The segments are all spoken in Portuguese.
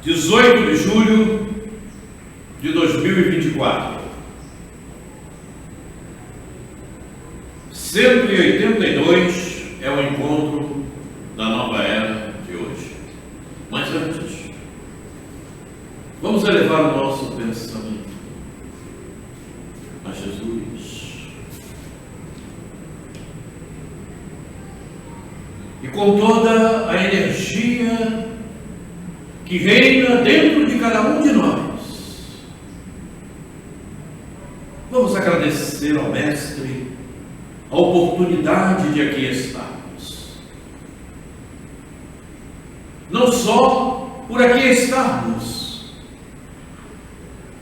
18 de julho de 2024. 182 é o encontro da nova era de hoje. Mas antes, vamos elevar o nosso pensamento a Jesus. E com toda a energia que reina dentro de cada um de nós, vamos agradecer ao Mestre a oportunidade de aqui estarmos. Não só por aqui estarmos,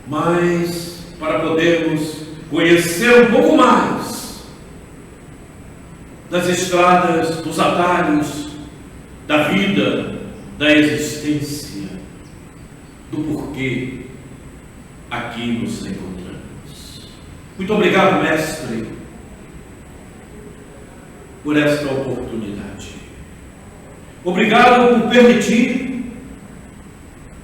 mas para podermos conhecer um pouco mais das estradas, dos atalhos da vida, da existência, do porquê aqui nos encontramos. Muito obrigado, Mestre, por esta oportunidade. Obrigado por permitir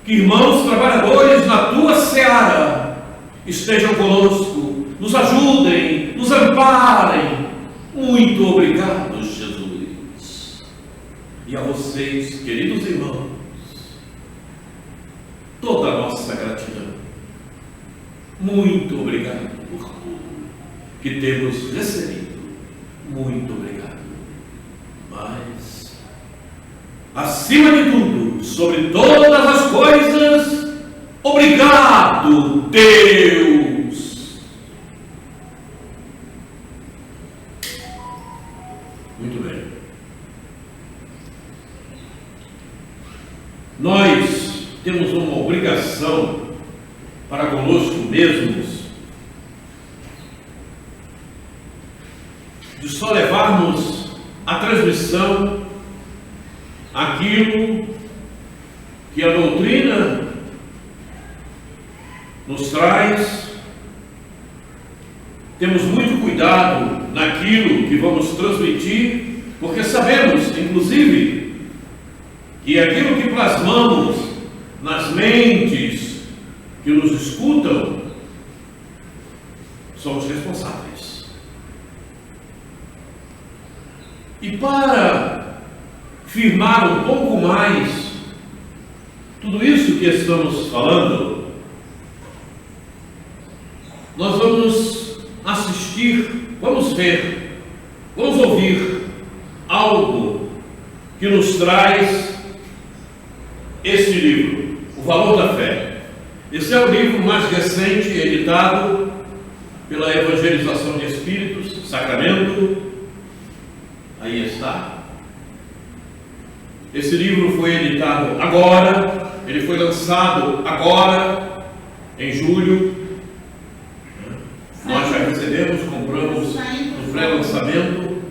que irmãos trabalhadores na tua seara estejam conosco, nos ajudem, nos amparem. Muito obrigado, Jesus. E a vocês, queridos irmãos, toda a nossa gratidão. Muito obrigado por tudo que temos recebido. Muito obrigado. Mas, acima de tudo, sobre todas as coisas, obrigado, Deus. Muito bem. Nós temos uma obrigação para conosco mesmos de só levarmos a transmissão aquilo que a doutrina nos traz. Temos muito cuidado naquilo que vamos transmitir, porque sabemos, inclusive, que aquilo que plasmamos nas mentes que nos escutam, somos responsáveis. E para firmar um pouco mais tudo isso que estamos falando, nós vamos assistir, vamos ver, vamos ouvir algo que nos traz este livro, O Valor da Fé. Esse é o livro mais recente editado pela Evangelização de Espíritos, Sacramento. Aí está. Esse livro foi editado agora, ele foi lançado agora, em julho. Nós já recebemos, compramos no pré-lançamento.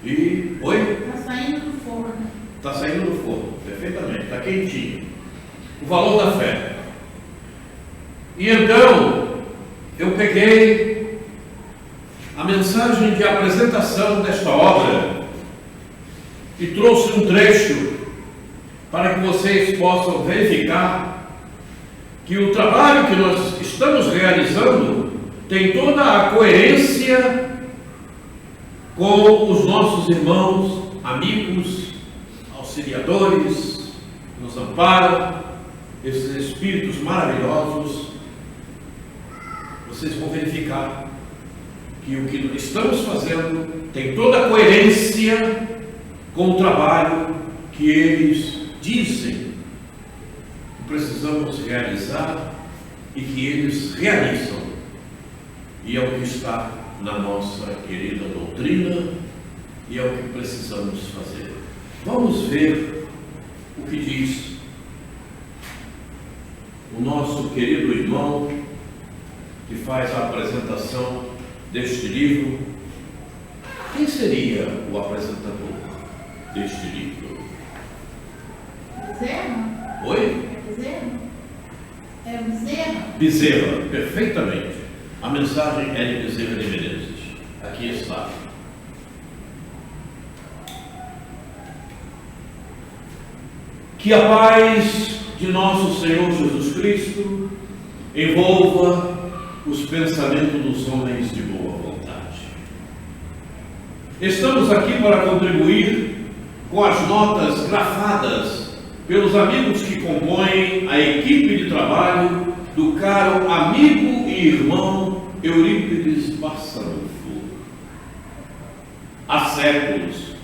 E... Oi? Está saindo do forno. Está saindo do forno, perfeitamente, está quentinho. O Valor da Fé. E então, eu peguei a mensagem de apresentação desta obra e trouxe um trecho para que vocês possam verificar que o trabalho que nós estamos realizando tem toda a coerência com os nossos irmãos, amigos, auxiliadores, que nos amparam, esses espíritos maravilhosos. Vocês vão verificar que o que estamos fazendo tem toda a coerência com o trabalho que eles dizem que precisamos realizar e que eles realizam. E é o que está na nossa querida doutrina e é o que precisamos fazer. Vamos ver o que diz o nosso querido irmão que faz a apresentação deste livro. Quem seria o apresentador deste livro? Bezerra? Oi? É Bezerra? É Bezerra? Bezerra, perfeitamente. A mensagem é de Bezerra de Menezes. Aqui está. Que a paz de nosso Senhor Jesus Cristo envolva os pensamentos dos homens de boa vontade. Estamos aqui para contribuir com as notas grafadas pelos amigos que compõem a equipe de trabalho do caro amigo e irmão Eurípides Barçanufo. Há séculos,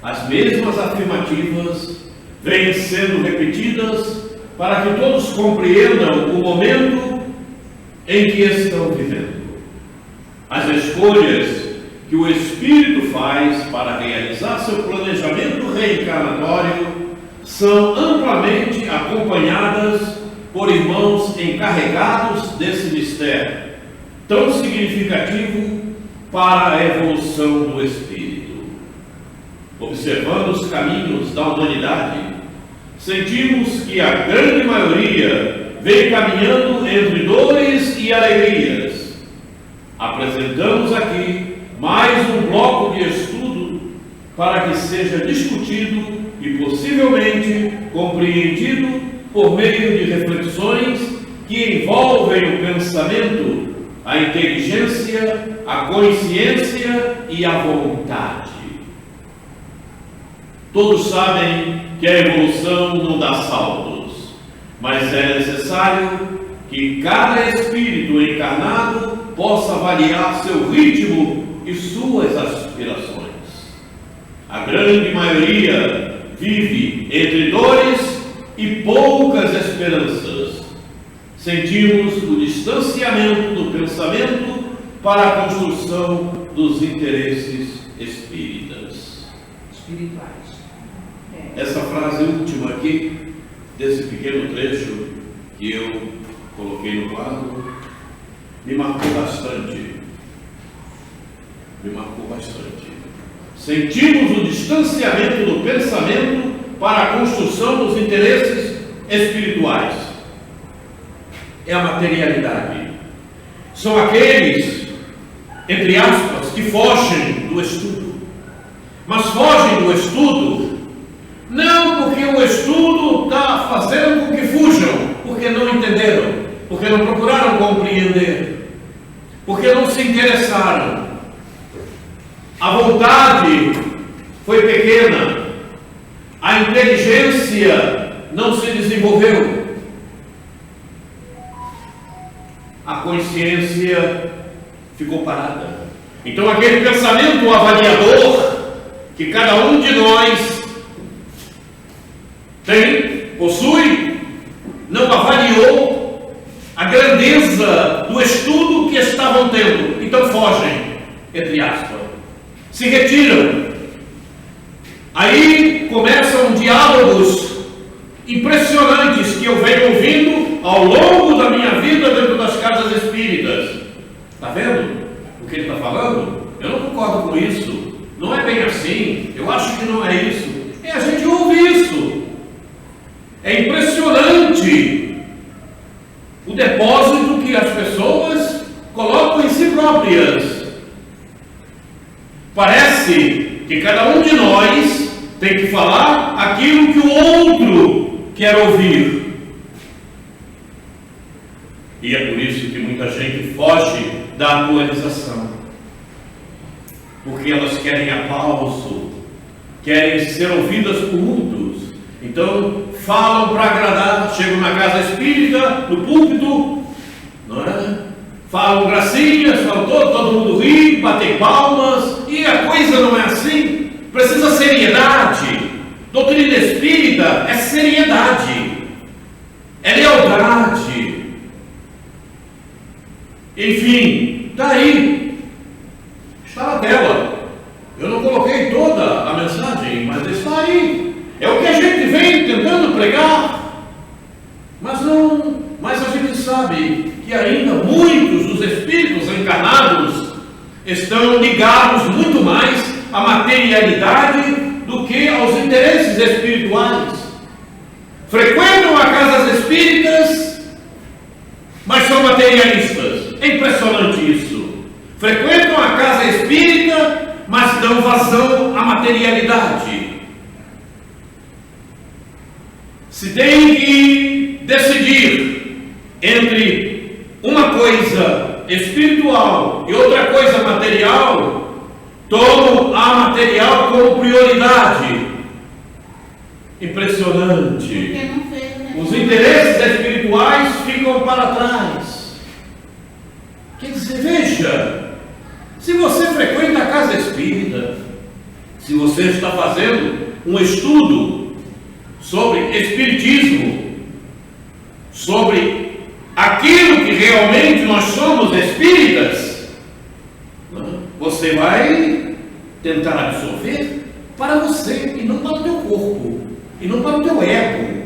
as mesmas afirmativas vêm sendo repetidas para que todos compreendam o momento em que estão vivendo. As escolhas que o Espírito faz para realizar seu planejamento reencarnatório são amplamente acompanhadas por irmãos encarregados desse mistério, tão significativo para a evolução do Espírito. Observando os caminhos da humanidade, sentimos que a grande maioria vem caminhando entre dores e alegrias. Apresentamos aqui mais um bloco de estudo para que seja discutido e possivelmente compreendido por meio de reflexões que envolvem o pensamento, a inteligência, a consciência e a vontade. Todos sabem que a evolução não dá saltos, mas é necessário que cada espírito encarnado possa avaliar seu ritmo e suas aspirações. A grande maioria vive entre dores e poucas esperanças. Sentimos o distanciamento do pensamento para a construção dos interesses espíritas. Espirituais. Essa frase última aqui, desse pequeno trecho que eu coloquei no quadro, me marcou bastante. Sentimos o distanciamento do pensamento para a construção dos interesses espirituais. É a materialidade. São aqueles, entre aspas, que fogem do estudo. Mas fogem do estudo não porque o estudo está fazendo com que fujam, porque não entenderam, porque não procuraram compreender, porque não se interessaram. A vontade foi pequena, a inteligência não se desenvolveu, a consciência ficou parada. Então aquele pensamento avaliador que cada um de nós possui, não avaliou a grandeza do estudo que estavam tendo, então fogem, entre aspas, se retiram. Aí começam diálogos impressionantes que eu venho ouvindo ao longo da minha vida dentro das casas espíritas. Está vendo o que ele está falando? Eu não concordo com isso, não é bem assim, eu acho que não é isso. A gente ouve isso. É impressionante o depósito que as pessoas colocam em si próprias. Parece que cada um de nós tem que falar aquilo que o outro quer ouvir. E é por isso que muita gente foge da atualização. Porque elas querem aplauso, querem ser ouvidas por muitos. Então, falam para agradar, chegam na casa espírita, no púlpito, não é? Falam gracinhas, falam todo mundo ri, batem palmas, e a coisa não é assim. Precisa seriedade. Doutrina espírita é seriedade, é lealdade. Enfim, está aí, está na tela. Eu não coloquei toda a mensagem, mas está aí. É o que a gente vem tentando pregar, mas a gente sabe que ainda muitos dos espíritos encarnados estão ligados muito mais à materialidade do que aos interesses espirituais. Frequentam as casas espíritas, mas são materialistas. É impressionante isso. Frequentam a casa espírita, mas dão vazão à materialidade. Se tem que decidir entre uma coisa espiritual e outra coisa material, tomo a material como prioridade. Impressionante. Porque não fez, né? Os interesses espirituais ficam para trás. Quer dizer, veja, se você frequenta a casa espírita, se você está fazendo um estudo sobre espiritismo, sobre aquilo que realmente nós somos espíritas, você vai tentar absorver para você e não para o teu corpo, e não para o teu ego,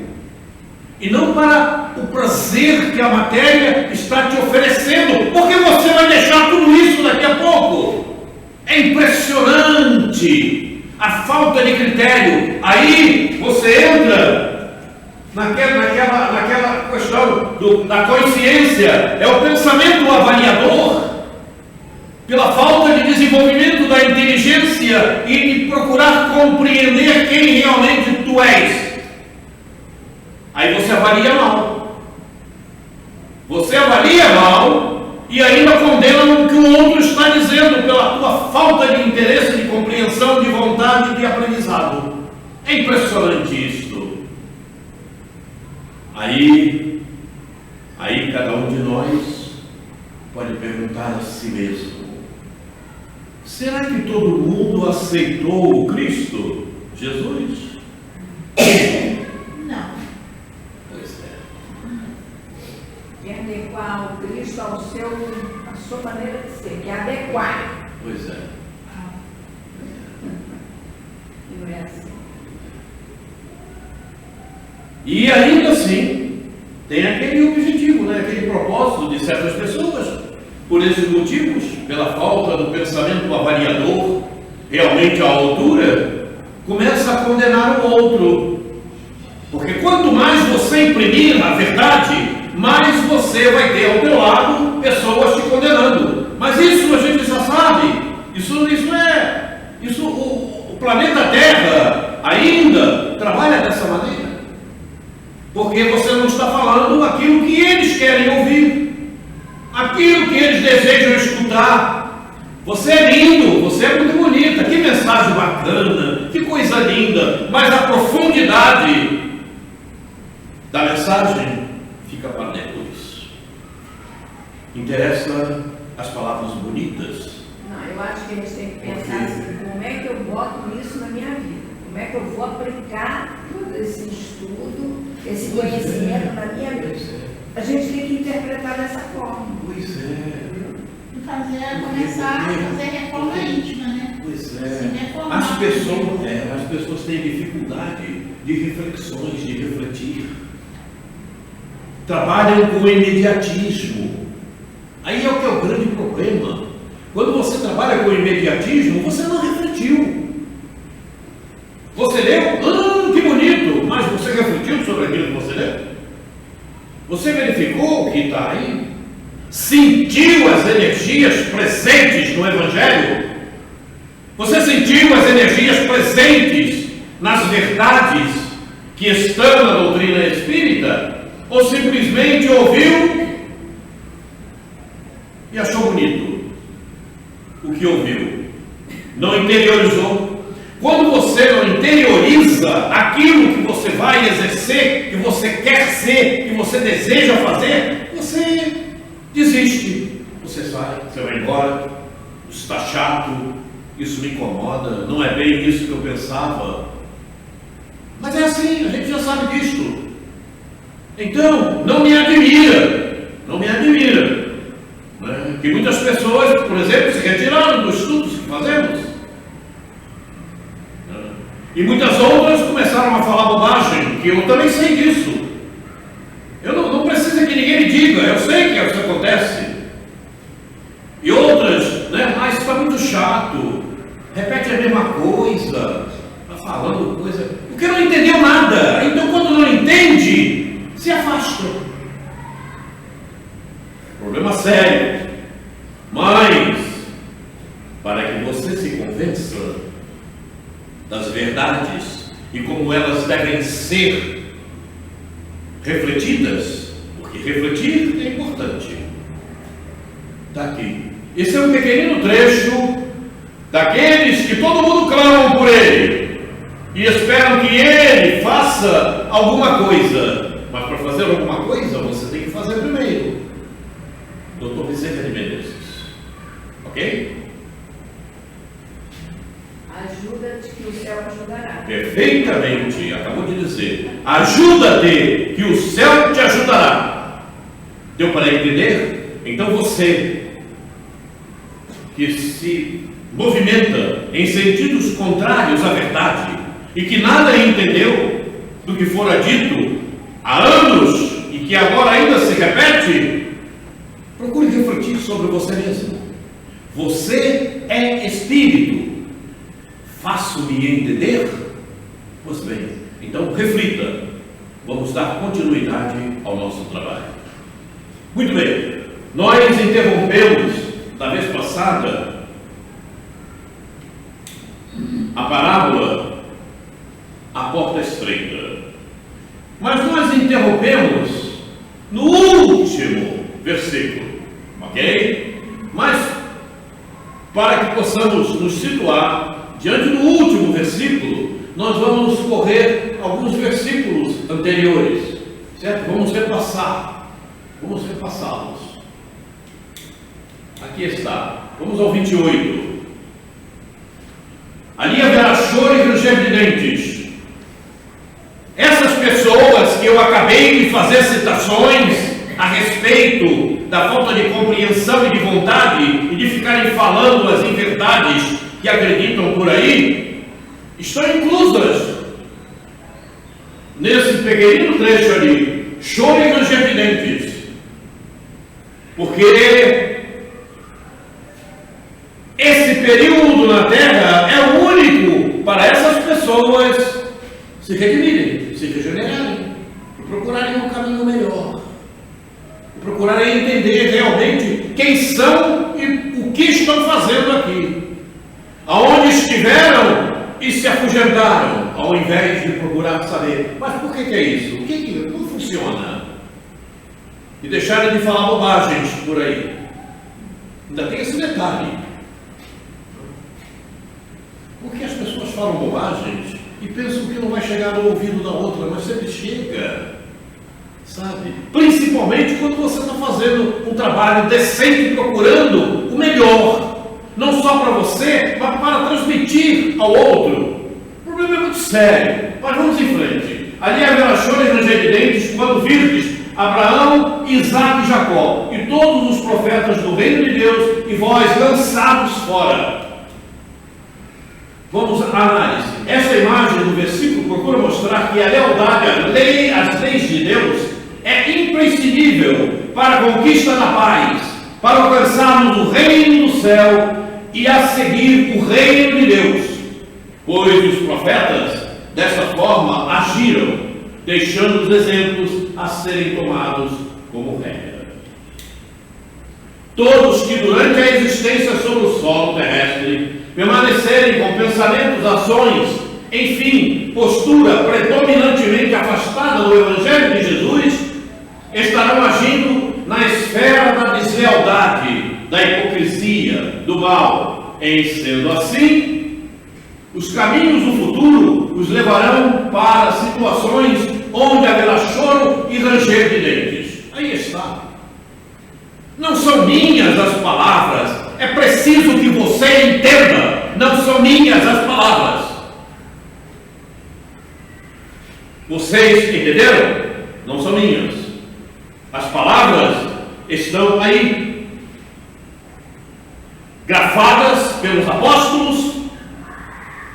e não para o prazer que a matéria está te oferecendo, porque você vai deixar tudo isso daqui a pouco. É impressionante a falta de critério. Aí você entra naquela questão da consciência, é o pensamento avaliador, pela falta de desenvolvimento da inteligência e de procurar compreender quem realmente tu és. Aí você avalia mal. Você avalia mal e ainda condena o que o outro está dizendo pela tua falta de interesse, de compreensão, de vontade e de aprendizado. É impressionante isto. Aí cada um de nós pode perguntar a si mesmo: será que todo mundo aceitou o Cristo, Jesus? Não. Pois é. E adequar o Cristo à sua maneira de ser, que é adequar. Pois é. Não é assim. E ainda assim, tem aquele objetivo, né? Aquele propósito de certas pessoas, por esses motivos, pela falta do pensamento avaliador, realmente à altura, começa a condenar o outro. Porque quanto mais você imprimir a verdade, mais você vai ter ao teu lado pessoas te condenando. Mas isso a gente já sabe. O planeta Terra ainda trabalha dessa maneira. Porque você não está falando aquilo que eles querem ouvir, aquilo que eles desejam escutar. Você é lindo, você é muito bonita, que mensagem bacana, que coisa linda, mas a profundidade da mensagem fica para depois. Interessa as palavras bonitas. Não, eu acho que a gente tem que pensar assim: como é que eu boto isso na minha vida? Como é que eu vou aplicar todo esse estudo, esse conhecimento na minha vida? A gente tem que interpretar dessa forma. Pois é. Começar a fazer reforma íntima, né? Pois é. Se reformar. As pessoas têm dificuldade de reflexões, de refletir. Trabalham com imediatismo. Aí é o que é o grande problema. Quando você trabalha com imediatismo, você não refletiu. Você leu, que bonito, mas você refletiu sobre aquilo que você leu? Você verificou o que está aí? Sentiu as energias presentes no Evangelho? Você sentiu as energias presentes nas verdades que estão na doutrina espírita? Ou simplesmente ouviu e achou bonito o que ouviu? Não interiorizou. Quando você não interioriza aquilo que você vai exercer, que você quer ser, que você deseja fazer, você desiste. Você sai, você vai embora. Isso está chato, isso me incomoda, não é bem isso que eu pensava. Mas é assim, a gente já sabe disto. Então, não me admira, né, que muitas pessoas, por exemplo, se retiraram dos estudos que fazemos. E muitas outras começaram a falar bobagem, que eu também sei disso. Eu não preciso que ninguém me diga, eu sei que isso acontece. E outras, né, mas está muito chato, repete a mesma coisa, está falando coisa, porque não entendeu nada. Então, quando não entende, se afasta. Problema sério. Mas, para que você se convença das verdades e como elas devem ser refletidas, porque refletir é importante. Está aqui. Esse é um pequenino trecho daqueles que todo mundo clama por ele e esperam que ele faça alguma coisa. Mas para fazer alguma coisa, você tem que fazer primeiro. Dr. Vicente de Menezes. Ok? Ajuda-te que o céu ajudará. Perfeitamente, acabou de dizer. Ajuda-te que o céu te ajudará. Deu para entender? Então você que se movimenta em sentidos contrários à verdade e que nada entendeu do que fora dito há anos e que agora ainda se repete, procure refletir sobre você mesmo. Você é espírito. Faço-me entender? Pois bem, então reflita. Vamos dar continuidade ao nosso trabalho. Muito bem, nós interrompemos da vez passada a parábola A Porta Estreita. Mas nós interrompemos no último versículo, ok? Mas para que possamos nos situar diante do último versículo, nós vamos correr alguns versículos anteriores, certo? Vamos repassá-los. Aqui está, vamos ao 28. Ali haverá choro e ranger de dentes. Essas pessoas que eu acabei de fazer citações a respeito da falta de compreensão e de vontade e de ficarem falando as inverdades que acreditam por aí, estão inclusas nesse pequenino trecho ali, choro e ranger de dentes, porque esse período na Terra é o único para essas pessoas se redimirem, se regenerarem, e procurarem um caminho melhor, e procurarem entender realmente quem são e o que estão fazendo aqui, aonde estiveram e se afugentaram, ao invés de procurar saber, mas por que é isso? O que não funciona? E deixarem de falar bobagens por aí. Ainda tem esse detalhe. Porque as pessoas falam bobagens e pensam que não vai chegar no ouvido da outra, mas sempre chega, sabe? Principalmente quando você está fazendo um trabalho decente, procurando o melhor, não só para você, mas para transmitir ao outro. O problema é muito sério, mas vamos em frente. Ali haverá choro e ranger de dentes quando virdes Abraão, Isaque e Jacó e todos os profetas do reino de Deus e vós lançados fora. Vamos à análise. Essa imagem do versículo procura mostrar que a lealdade às leis de Deus é imprescindível para a conquista da paz, para alcançarmos o reino do céu e a seguir o reino de Deus. Pois os profetas, dessa forma, agiram, deixando os exemplos a serem tomados como regra. Todos que durante a existência sobre o solo terrestre permanecerem com pensamentos, ações, enfim, postura predominantemente afastada do Evangelho de Jesus, estarão agindo na esfera da deslealdade, da hipocrisia, do mal. Em sendo assim, os caminhos do futuro os levarão para situações onde haverá choro e ranger de dentes. Aí está. Não são minhas as palavras. É preciso que você entenda, não são minhas as palavras. Vocês entenderam? Não são minhas. As palavras estão aí, grafadas pelos apóstolos,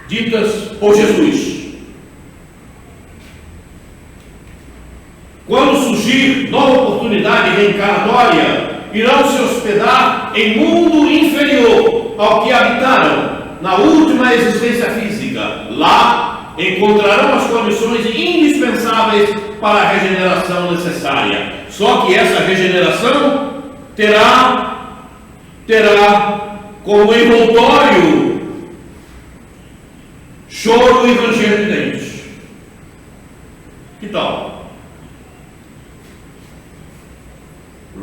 ditas por Jesus. Quando surgir nova oportunidade reencarnatória, irão se hospedar em mundo inferior ao que habitaram na última existência física. Lá encontrarão as condições indispensáveis para a regeneração necessária. Só que essa regeneração terá como envoltório choro e ranger de dentes. Que tal?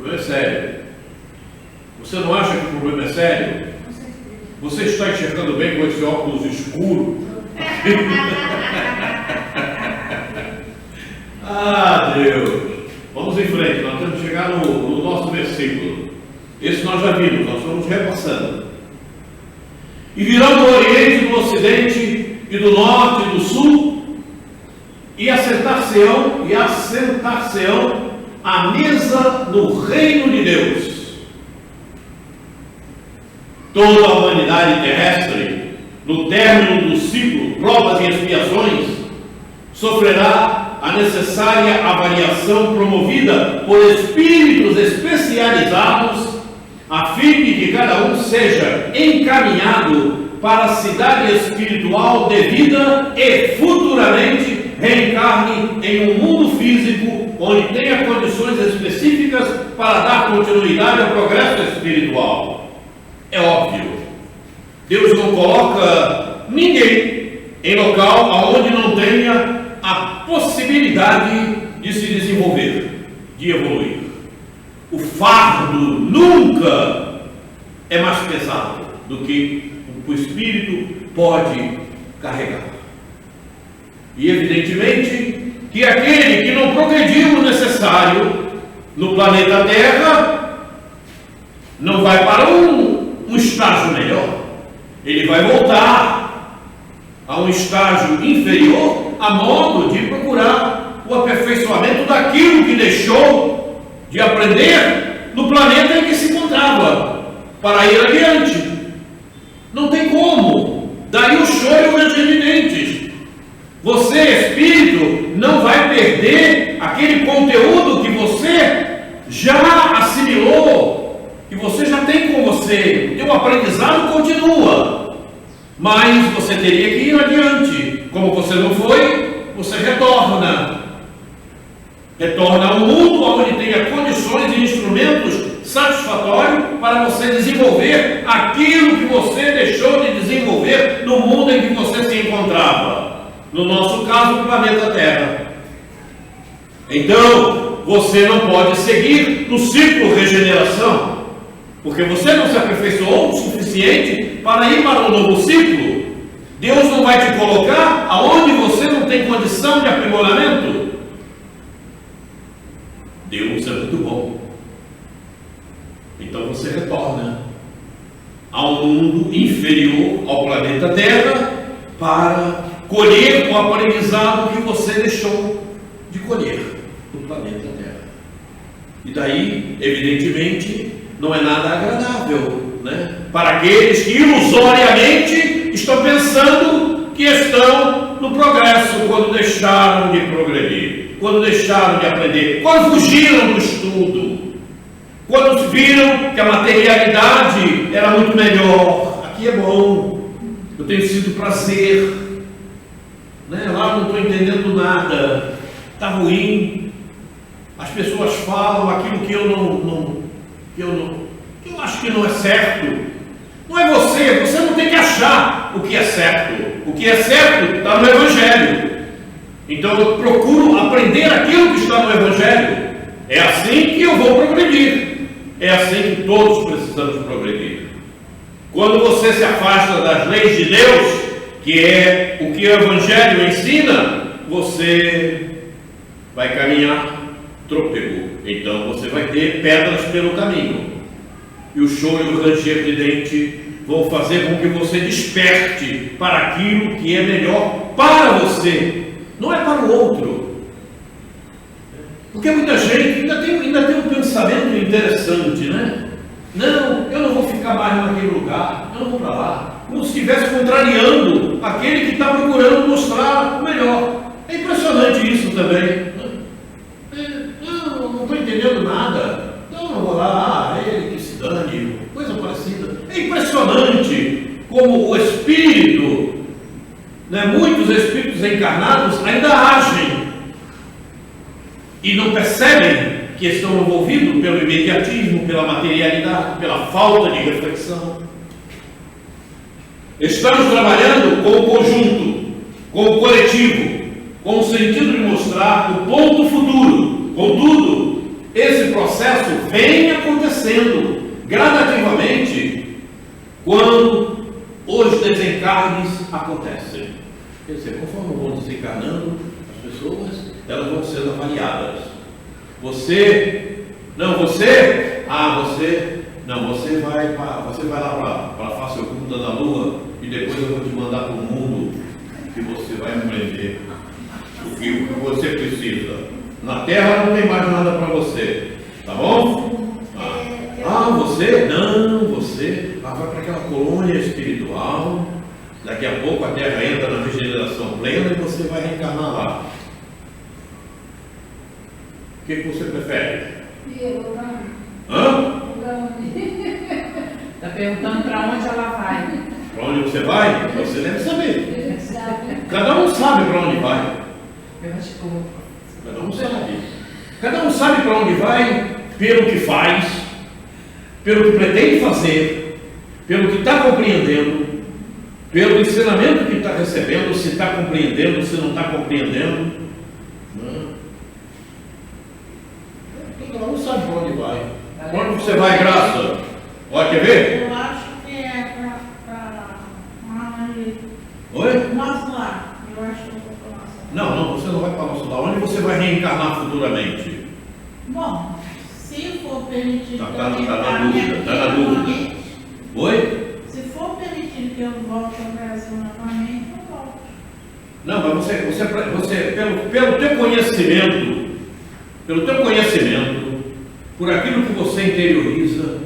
problema é sério. Você não acha que o problema é sério? Você está enxergando bem com esse óculos escuro? Ah, Deus! Vamos em frente, nós temos que chegar no nosso versículo. Esse nós já vimos, nós estamos repassando. E virão do Oriente, do Ocidente, e do Norte, e do Sul, e assentar-se-ão à mesa no reino de Deus. Toda a humanidade terrestre, no término do ciclo, provas e expiações, sofrerá a necessária avaliação promovida por espíritos especializados, a fim de que cada um seja encaminhado para a cidade espiritual devida e futuramente reencarne em um mundo físico onde tenha condições específicas para dar continuidade ao progresso espiritual. É óbvio, Deus não coloca ninguém em local onde não tenha a possibilidade de se desenvolver, de evoluir. O fardo nunca é mais pesado do que o espírito pode carregar. E evidentemente que aquele que não progrediu o necessário no planeta Terra não vai para um estágio melhor. Ele vai voltar a um estágio inferior a modo de procurar o aperfeiçoamento daquilo que deixou de aprender no planeta em que se encontrava, para ir adiante. Não tem como. Daí o choro e o ranger de dentes. Você, espírito, não vai perder aquele conteúdo que você já assimilou, que você já tem com você. O teu aprendizado continua, mas você teria que ir adiante. Como você não foi, você retorna ao mundo onde tenha condições e instrumentos satisfatórios para você desenvolver aquilo que você deixou de desenvolver no mundo em que você se encontrava. No nosso caso, o planeta Terra. Então, você não pode seguir no ciclo regeneração, porque você não se aperfeiçoou o suficiente para ir para um novo ciclo. Deus não vai te colocar aonde você não tem condição de aprimoramento. Deus é muito bom. Então você retorna ao mundo inferior ao planeta Terra para colher o aprendizado que você deixou de colher no planeta Terra. E daí, evidentemente, não é nada agradável, né? Para aqueles que ilusoriamente estão pensando que estão no progresso quando deixaram de progredir, quando deixaram de aprender, quando fugiram do estudo, quando viram que a materialidade era muito melhor. Aqui é bom, eu tenho sido prazer, né? Lá não estou entendendo nada, está ruim. As pessoas falam aquilo que eu acho que não é certo. Não é você não tem que achar o que é certo. O que é certo está no Evangelho. Então eu procuro aprender aquilo que está no Evangelho. É assim que eu vou progredir. É assim que todos precisamos progredir. Quando você se afasta das leis de Deus, que é o que o Evangelho ensina, você vai caminhar trôpego. Então você vai ter pedras pelo caminho. E o choro e o ranger de dente vão fazer com que você desperte para aquilo que é melhor para você, não é para o outro. Porque muita gente ainda tem um pensamento interessante, né? Não, eu não vou ficar mais naquele lugar, eu não vou para lá. Como se estivesse contrariando aquele que está procurando mostrar o melhor. É impressionante isso também. Não estou entendendo nada. Então não vou lá, ele que se dane, coisa parecida. É impressionante como o espírito, né, muitos espíritos encarnados ainda agem e não percebem que estão envolvidos pelo imediatismo, pela materialidade, pela falta de reflexão. Estamos trabalhando com o conjunto, com o coletivo, com o sentido de mostrar o ponto futuro. Contudo, esse processo vem acontecendo gradativamente quando os desencarnes acontecem. Quer dizer, conforme vão desencarnando as pessoas, elas vão sendo avaliadas. Você vai lá para a face oculta da lua e depois eu vou te mandar para o mundo que você vai aprender o que você precisa. Na Terra não tem mais nada para você, tá bom? Você vai para aquela colônia espiritual. Daqui a pouco a Terra entra na regeneração plena e você vai reencarnar lá. O que você prefere? Hã? Está perguntando para onde ela vai. Para onde você vai? Você deve saber. Cada um sabe para onde vai. Cada um sabe. Cada um sabe para onde vai pelo que faz, pelo que pretende fazer, pelo que está compreendendo, pelo ensinamento que está recebendo, se está compreendendo, se não está compreendendo. Cada um sabe para onde vai. Para onde você vai, Graça? Olha, quer ver? Eu acho que é para Oi? nosso lar. Eu acho que eu vou para nosso lar. Não, você não vai para o nosso lar. Onde você vai reencarnar futuramente? Bom, se for permitido Tá que na eu dúvida, aqui tá na dúvida. novamente, Oi? se for permitido que eu volte ao Brasil novamente, eu volto. Não, mas você pelo teu conhecimento, por aquilo que você interioriza,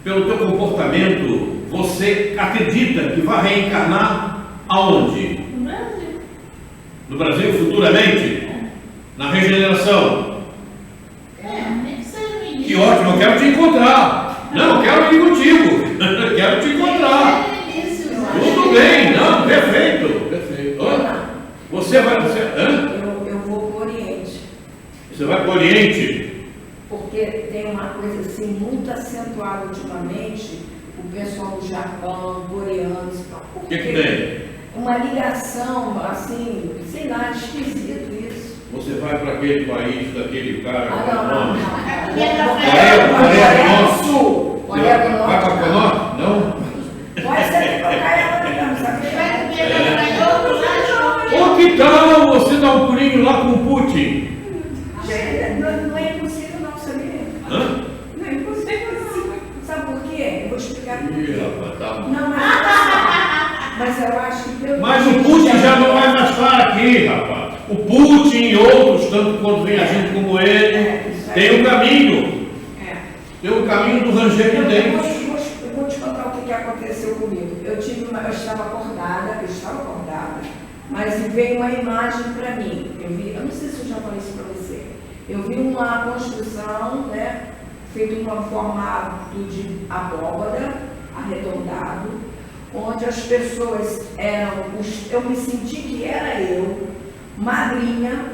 pelo teu comportamento, você acredita que vai reencarnar aonde? No Brasil. No Brasil, futuramente? Na regeneração? Nem que seja no início. Que ótimo, eu quero te encontrar. Não, eu quero ir contigo. Eu quero te encontrar. Tudo bem, não, perfeito. Oi? Você vai. Eu vou para o Oriente. Você vai para o Oriente? Porque tem uma coisa assim muito acentuada ultimamente, o pessoal do Japão, coreanos, O que tem? uma ligação assim, sei lá, esquisito isso. Você vai para aquele país daquele cara. Não. Coreia do Sul. Coreia do Norte. Vai para o Norte? Não? Pode ser que colocar ela mesmo, sabe? Ou que tal você dar um pulinho lá com o Putin? Gente, não é impossível não, sabia? Hã? Não é impossível. Sabe por quê? Eu vou explicar por quê. Ih, rapaz, tá bom. Não, mas eu acho que pelo Mas o Putin já não vai mais estar aqui, rapaz. O Putin e outros, tanto quanto vem a gente como ele, tem um caminho. Tem um caminho do ranger de dentes. Eu vou te contar o que aconteceu comigo. Eu estava acordada, mas veio uma imagem para mim. Eu não sei se eu já falei isso para você. Eu vi uma construção, né, feita em um formato de abóbada, arredondado, onde as pessoas eu me senti que era eu, magrinha,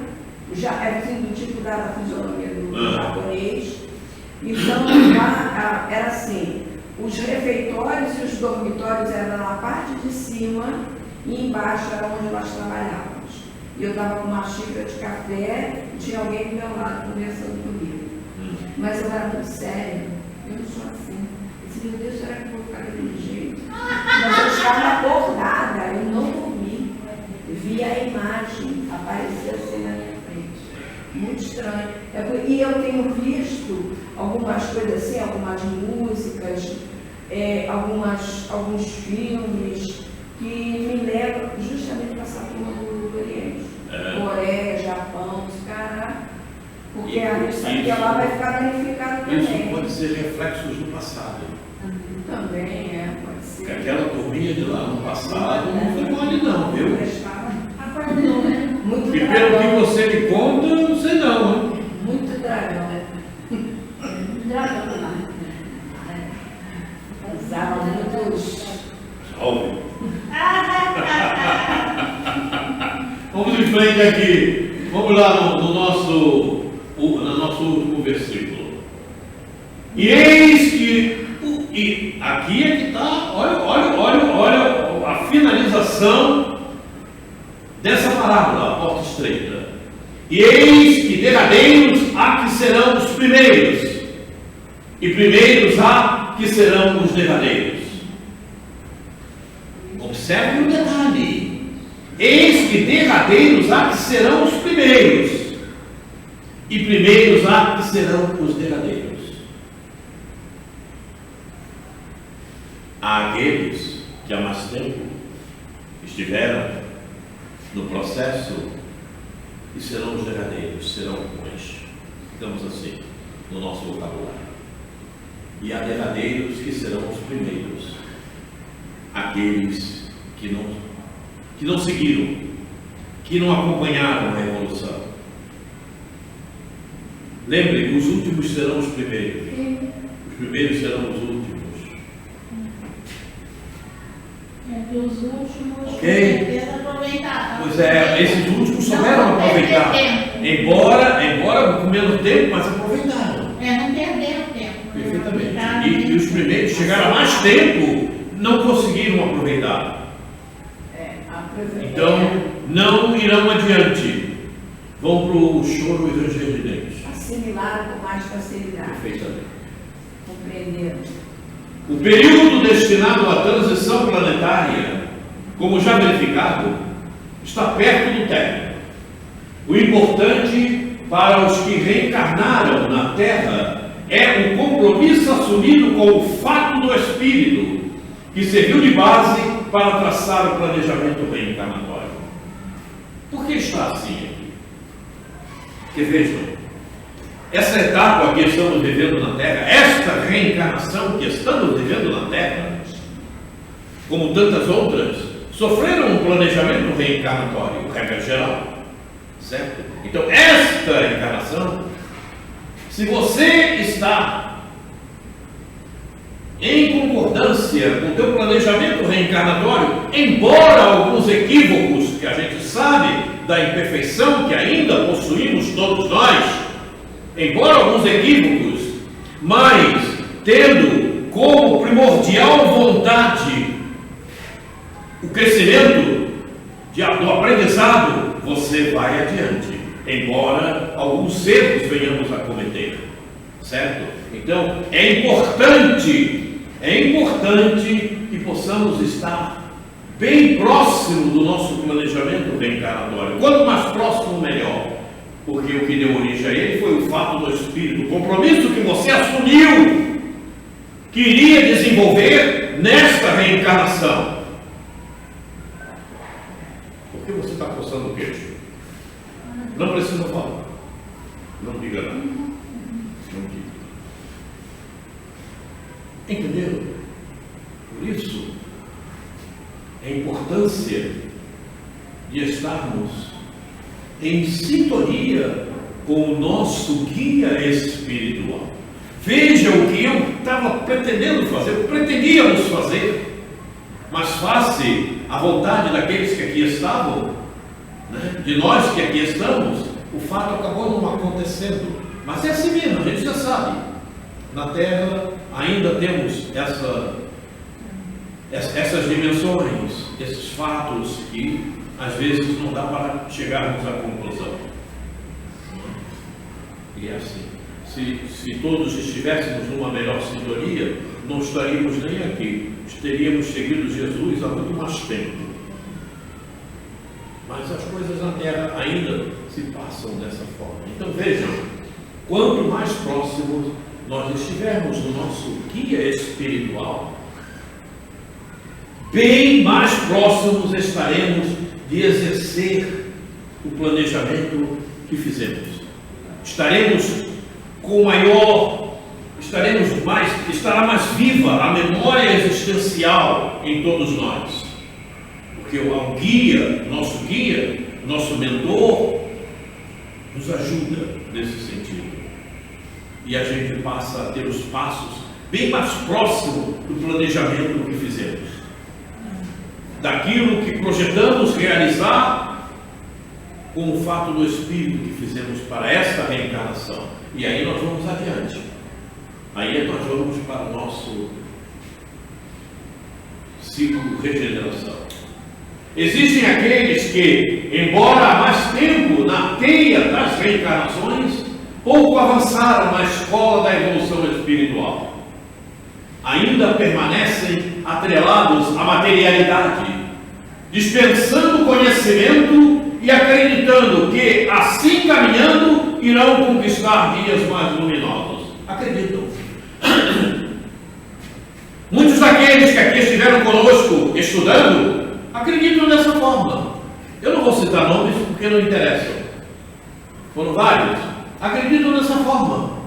já assim, do tipo da fisionomia do japonês. Então, era assim, os refeitórios e os dormitórios eram na parte de cima e embaixo era onde nós trabalhávamos. E eu estava com uma xícara de café e tinha alguém do meu lado conversando comigo. Mas eu era muito séria, eu não sou assim. Eu disse, meu Deus, será que eu vou ficar daquele jeito? Mas eu estava acordada, eu não dormi. Vi a imagem aparecer assim na minha frente. Muito estranho. E eu tenho visto algumas coisas assim, algumas músicas, alguns filmes que me levam justamente para essa turma do Oriente. Coreia, Japão, os caras. Porque a gente sabe que lá vai ficar danificado também. Isso pode ser reflexos do passado. Também pode ser. Porque aquela turminha de lá no passado não foi mole não, viu? Acordou, né? Muito E pelo dragão. que você me conta, eu não sei não, hein? Muito dragão. Dragão lá. Usavam muitos. Salve! Vamos em frente aqui. Vamos lá no nosso último versículo. E eis que. E aqui é que está, olha a finalização dessa parábola, a porta estreita. E eis que derradeiros há que serão os primeiros, E primeiros há que serão os derradeiros. Observe o detalhe. Eis que derradeiros há que serão os primeiros. E primeiros há que serão os derradeiros. Há aqueles que há mais tempo estiveram no processo e serão os derradeiros, serão bons. Digamos assim, no nosso vocabulário. E há derradeiros que serão os primeiros, aqueles que não seguiram, que não acompanharam a evolução. Lembre, os últimos serão os primeiros, os primeiros serão os últimos. E os últimos, Ok? aproveitaram. Pois é, esses últimos souberam aproveitar, embora com menos tempo, mas aproveitaram. Não perderam tempo. Perfeitamente. E os primeiros chegaram a mais tempo, não conseguiram aproveitar. Então, não irão adiante. Vão para o choro e ranger de dentes. Assimilaram com mais facilidade. Perfeitamente. Compreenderam. O período destinado à transição planetária, como já verificado, está perto do término. O importante para os que reencarnaram na Terra é o compromisso assumido com o fato do espírito, que serviu de base para traçar o planejamento reencarnatório. Por que está assim aqui? Porque vejam, essa etapa que estamos vivendo na Terra, esta reencarnação que estamos vivendo na Terra, como tantas outras, sofreram um planejamento reencarnatório, regra geral, certo? Então, esta encarnação, se você está em concordância com o teu planejamento reencarnatório, embora alguns equívocos que a gente sabe da imperfeição que ainda possuímos todos nós, embora alguns equívocos, mas tendo como primordial vontade o crescimento do aprendizado, você vai adiante, embora alguns erros venhamos a cometer, certo? Então, é importante que possamos estar bem próximo do nosso planejamento reencarnatório. Quanto mais próximo, melhor. Porque o que deu origem a ele foi o fato do Espírito, o compromisso que você assumiu, que iria desenvolver nesta reencarnação. Por que você está coçando o queixo? Não precisa falar. Não diga nada. Não diga. Entenderam? Por isso, a importância de estarmos em sintonia com o nosso guia espiritual. Veja o que eu estava pretendendo fazer, pretendíamos fazer, mas face à vontade daqueles que aqui estavam, né, de nós que aqui estamos, o fato acabou não acontecendo. Mas é assim mesmo, a gente já sabe. Na Terra ainda temos essas dimensões, esses fatos que às vezes não dá para chegarmos à conclusão. E é assim. Se todos estivéssemos numa melhor sintonia, não estaríamos nem aqui. Teríamos seguido Jesus há muito mais tempo. Mas as coisas na Terra ainda se passam dessa forma. Então vejam, quanto mais próximos nós estivermos do nosso guia espiritual, bem mais próximos estaremos de exercer o planejamento que fizemos. Estaremos com estará mais viva a memória existencial em todos nós. Porque o guia, nosso mentor, nos ajuda nesse sentido. E a gente passa a ter os passos bem mais próximos do planejamento que fizemos. Daquilo que projetamos realizar com o fato do Espírito que fizemos para esta reencarnação. E aí nós vamos adiante. Aí nós vamos para o nosso ciclo de regeneração. Existem aqueles que, embora há mais tempo na teia das reencarnações, pouco avançaram na escola da evolução espiritual. Ainda permanecem atrelados à materialidade, dispensando conhecimento e acreditando que, assim caminhando, irão conquistar dias mais luminosos. Acreditam. Muitos daqueles que aqui estiveram conosco estudando, acreditam dessa forma. Eu não vou citar nomes porque não interessam. Foram vários. Acreditam dessa forma.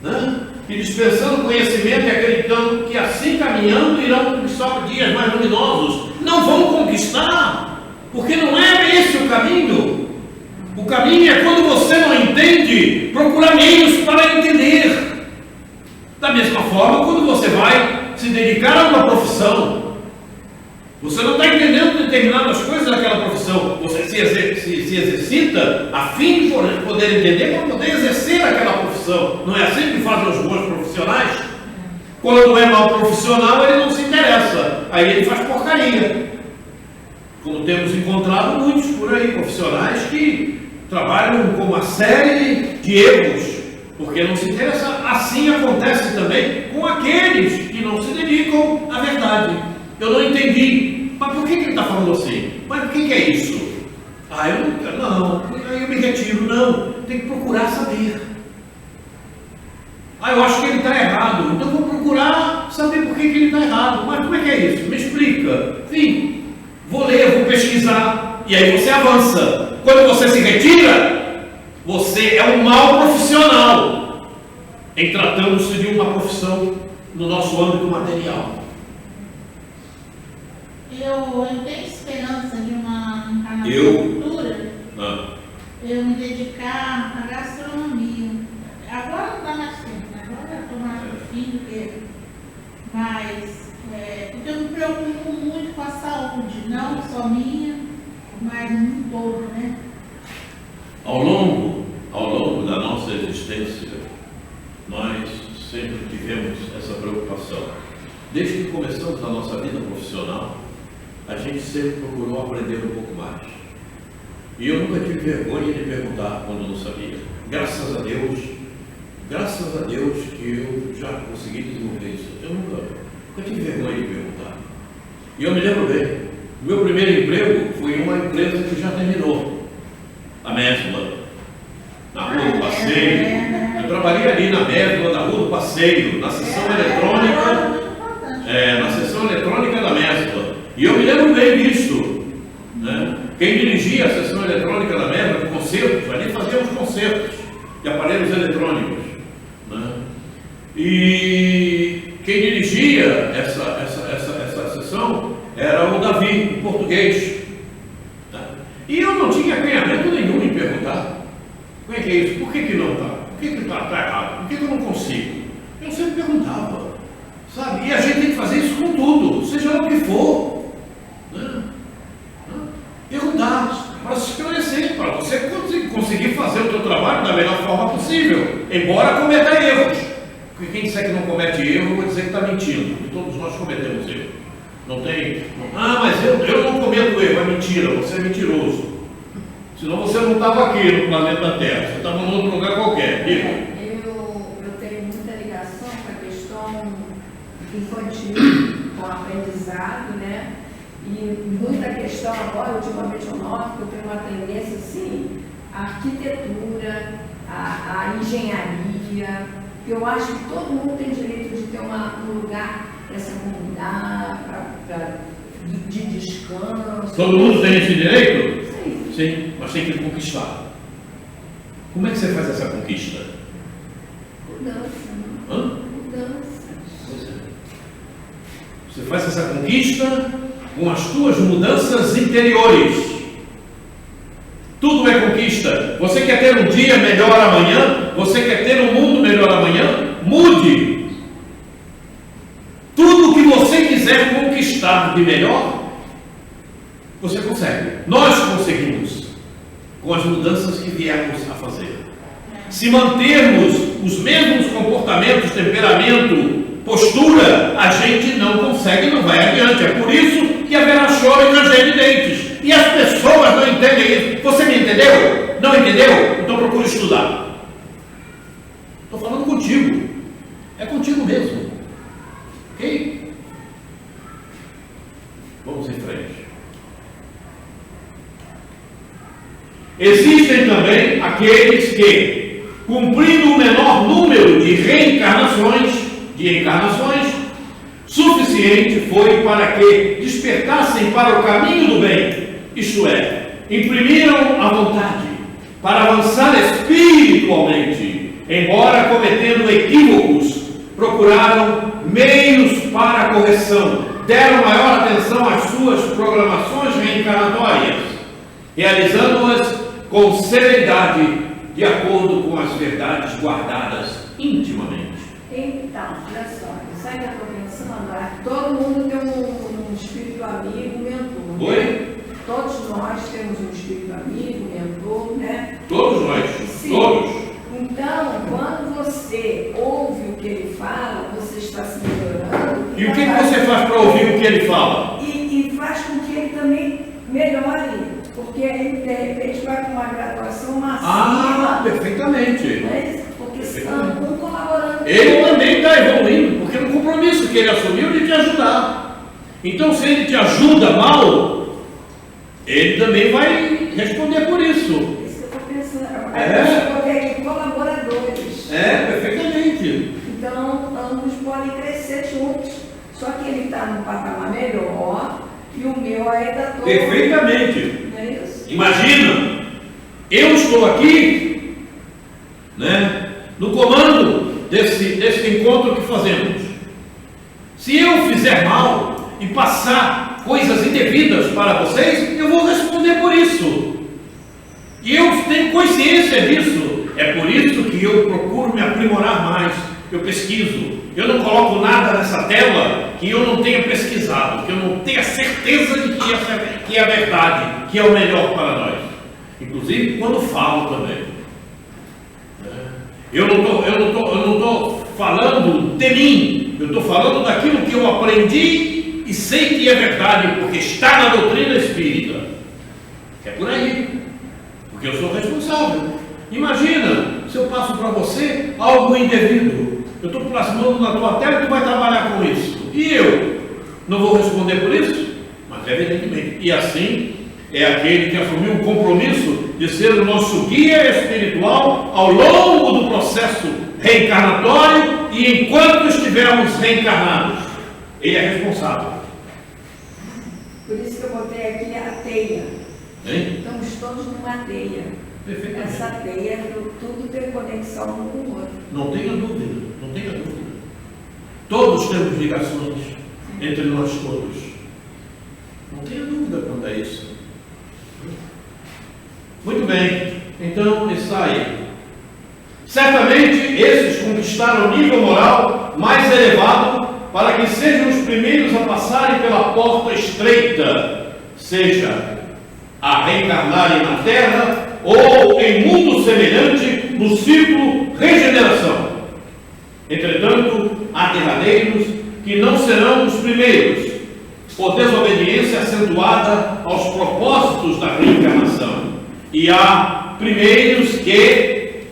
Né? Que dispensando conhecimento e acreditando que assim caminhando irão conquistar dias mais luminosos. Não vão conquistar, porque não é esse o caminho. O caminho é quando você não entende, procurar meios para entender. Da mesma forma, quando você vai se dedicar a uma profissão, você não está entendendo determinadas coisas daquela profissão, você se exercita a fim de poder entender, para poder exercer aquela profissão. Não é assim que fazem os bons profissionais? Quando é mau profissional, ele não se interessa, aí ele faz porcaria. Como temos encontrado muitos por aí, profissionais que trabalham com uma série de erros, porque não se interessa. Assim acontece também com aqueles que não se dedicam à verdade. Eu não entendi, mas por que ele está falando assim? Mas o que é isso? Aí eu me retiro. Não, tem que procurar saber. Eu acho que ele está errado, então vou procurar saber por que ele está errado. Mas como é que é isso? Me explica. Enfim, vou ler, vou pesquisar, e aí você avança. Quando você se retira, você é um mau profissional em tratando-se de uma profissão no nosso âmbito material. Eu tenho esperança de uma encarnação futura, eu me dedicar à gastronomia. Agora não dá mais tempo, agora eu estou mais no fim do que. Mas, porque eu me preocupo muito com a saúde, não só minha, mas no todo, né? Ao longo da nossa existência, nós sempre tivemos essa preocupação. Desde que começamos a nossa vida profissional, a gente sempre procurou aprender um pouco mais. E eu nunca tive vergonha de perguntar quando não sabia. Graças a Deus que eu já consegui desenvolver isso. Eu nunca tive vergonha de perguntar. E eu me lembro bem, o meu primeiro emprego foi em uma empresa que já terminou, a Mesbla, na Rua do Passeio. Eu trabalhei ali na Mesbla, na Rua do Passeio, na seção eletrônica, da Mesbla. E eu me lembro bem disso. Né? Quem dirigia a seção eletrônica da Mesbla, concertos, ali fazíamos concertos de aparelhos eletrônicos. Né? E quem dirigia essa sessão era o Davi, em português. Né? E eu não tinha acanhamento nenhum em perguntar: como é que é isso? Por que não está? Por que está errado? Por que eu não consigo? Eu sempre perguntava, sabe? E a gente tem que fazer isso com tudo, seja lá o que for. Né? Perguntar, para se esclarecer, para você conseguir fazer o seu trabalho da melhor forma possível, embora cometa erros. Porque quem disser que não comete erro, eu vou dizer que está mentindo, porque todos nós cometemos erro. Não tem, mas eu não cometo erro, é mentira, você é mentiroso. Senão você não estava aqui no planeta Terra, você estava em outro lugar qualquer. Eu tenho muita ligação com a questão infantil, com o aprendizado, né? E muita questão agora, ultimamente eu noto que eu tenho uma tendência assim, a arquitetura, a engenharia. Eu acho que todo mundo tem direito de ter um lugar para se acomodar, de descanso. Todo mundo tem esse direito? Sim. Sim, mas tem que conquistar. Como é que você faz essa conquista? Mudança, né? Mudança. Pois é. Você faz essa conquista com as tuas mudanças interiores. Tudo é conquista. Você quer ter um dia melhor amanhã? Você quer ter um mundo melhor amanhã? Mude. Tudo que você quiser conquistar de melhor, você consegue. Nós conseguimos com as mudanças que viermos a fazer. Se mantermos os mesmos comportamentos, temperamento, postura, a gente não consegue, não vai adiante. É por isso que haverá choro e ranger de dentes. E as pessoas não entendem isso. Você me entendeu? Não entendeu? Então procure estudar. contigo. É contigo mesmo. Ok? Vamos em frente. Existem também aqueles que, cumprindo o menor número de reencarnações, suficiente foi para que despertassem para o caminho do bem, isto é, imprimiram a vontade para avançar espiritualmente, embora cometendo equívocos, procuraram meios para a correção, deram maior atenção às suas programações reencarnatórias, realizando-as com serenidade, de acordo com as verdades guardadas intimamente. Então, olha só, sabe o que eu estou pensando? Todo mundo tem um espírito amigo, mentor. Oi? Né? Todos nós temos um espírito amigo, mentor, né? Todos nós, sim. Todos. Então, quando você ouve o que ele fala, você está se melhorando. E o que você faz para ouvir o que ele fala? E faz com que ele também melhore. Porque ele, de repente, vai com uma graduação massiva. Ah, perfeitamente. Né? Porque estão um colaborando. Ele também está evoluindo, porque é um compromisso que ele assumiu de te ajudar. Então, se ele te ajuda mal, ele também vai responder por isso. Isso que eu estou pensando. Eu vou ter aqui colaboradores. Perfeitamente. Então, ambos podem crescer juntos. Só que ele está num patamar melhor e o meu ainda está todo. Perfeitamente. Não é isso? Imagina, eu estou aqui, né, no comando desse encontro que fazemos. Se eu fizer mal e passar coisas indevidas para vocês, eu vou responder por isso. E eu tenho consciência disso. É por isso que eu procuro me aprimorar mais. Eu pesquiso. Eu não coloco nada nessa tela que eu não tenha pesquisado, que eu não tenha certeza de que é a verdade, que é o melhor para nós. Inclusive quando falo também. Eu não estou falando de mim, eu estou falando daquilo que eu aprendi e sei que é verdade, porque está na doutrina espírita. É por aí, porque eu sou responsável. Imagina se eu passo para você algo indevido. Eu estou plasmando na tua tela e tu vai trabalhar com isso. E eu não vou responder por isso? Mas evidentemente. E assim é aquele que assumiu o compromisso de ser o nosso guia espiritual ao longo do processo reencarnatório e enquanto estivermos reencarnados. Ele é responsável. Por isso que eu botei aqui a teia. Hein? Estamos todos numa teia. Essa teia, tudo tem conexão um com o outro. Não tenha dúvida, não tenha dúvida. Todos temos ligações entre nós todos. Não tenha dúvida quanto a isso. Muito bem, então está aí. Certamente esses conquistaram o nível moral mais elevado para que sejam os primeiros a passarem pela porta estreita, seja a reencarnarem na Terra ou em mundo semelhante no ciclo regeneração. Entretanto, há derradeiros que não serão os primeiros, por desobediência acentuada aos propósitos da reencarnação. E há primeiros que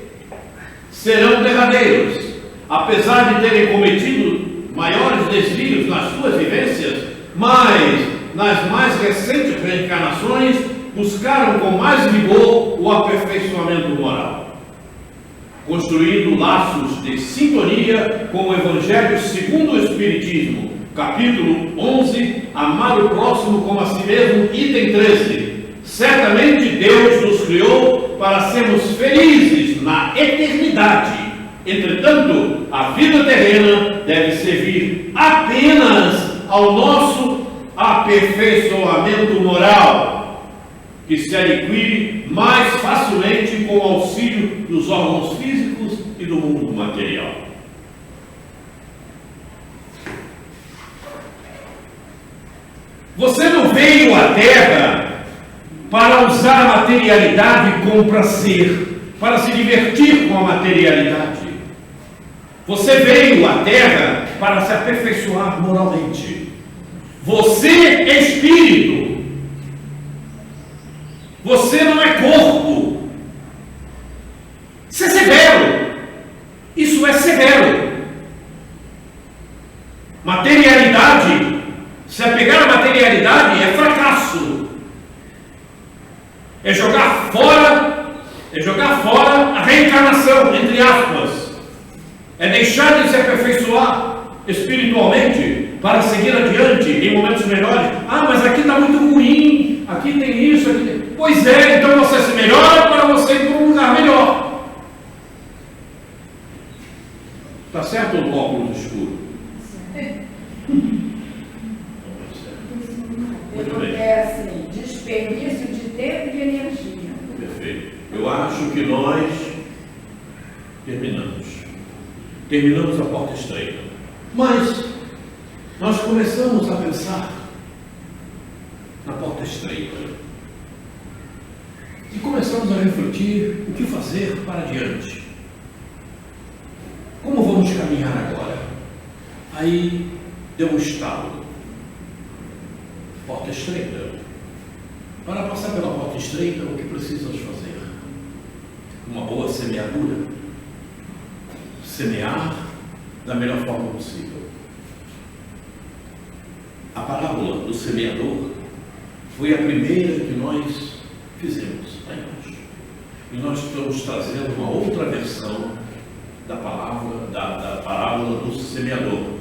serão derradeiros, apesar de terem cometido maiores desvios nas suas vivências, mas nas mais recentes reencarnações buscaram com mais vigor o aperfeiçoamento moral, construindo laços de sintonia com o Evangelho segundo o Espiritismo, capítulo 11, amar o próximo como a si mesmo, item 13. Certamente Deus nos criou para sermos felizes na eternidade. Entretanto, a vida terrena deve servir apenas ao nosso aperfeiçoamento moral, que se adquire mais facilmente com o auxílio dos órgãos físicos e do mundo material. Você não veio à Terra para usar a materialidade com prazer, para se divertir com a materialidade. Você veio à Terra para se aperfeiçoar moralmente. Você é espírito. Você não é corpo. Isso é severo. Isso é severo. Materialidade, se apegar à materialidade é fracasso. É jogar fora a reencarnação, entre aspas. É deixar de se aperfeiçoar espiritualmente para seguir adiante em momentos melhores. Ah, mas aqui está muito ruim, aqui tem isso, aqui tem... Pois é, então você se melhora para você ir para um lugar melhor. Está certo o óculos escuro? Muito bem. É assim, desperdício de tempo e de energia. Perfeito. Eu acho que nós terminamos a porta estreita. Mas nós começamos a pensar na porta estreita e começamos a refletir o que fazer para adiante. Como vamos caminhar agora? Aí deu um estalo. Porta estreita. Para passar pela porta estreita, o que precisamos fazer? Uma boa semeadura. Semear da melhor forma possível. A parábola do semeador foi a primeira que nós fizemos. E nós estamos trazendo uma outra versão da palavra, da parábola do semeador.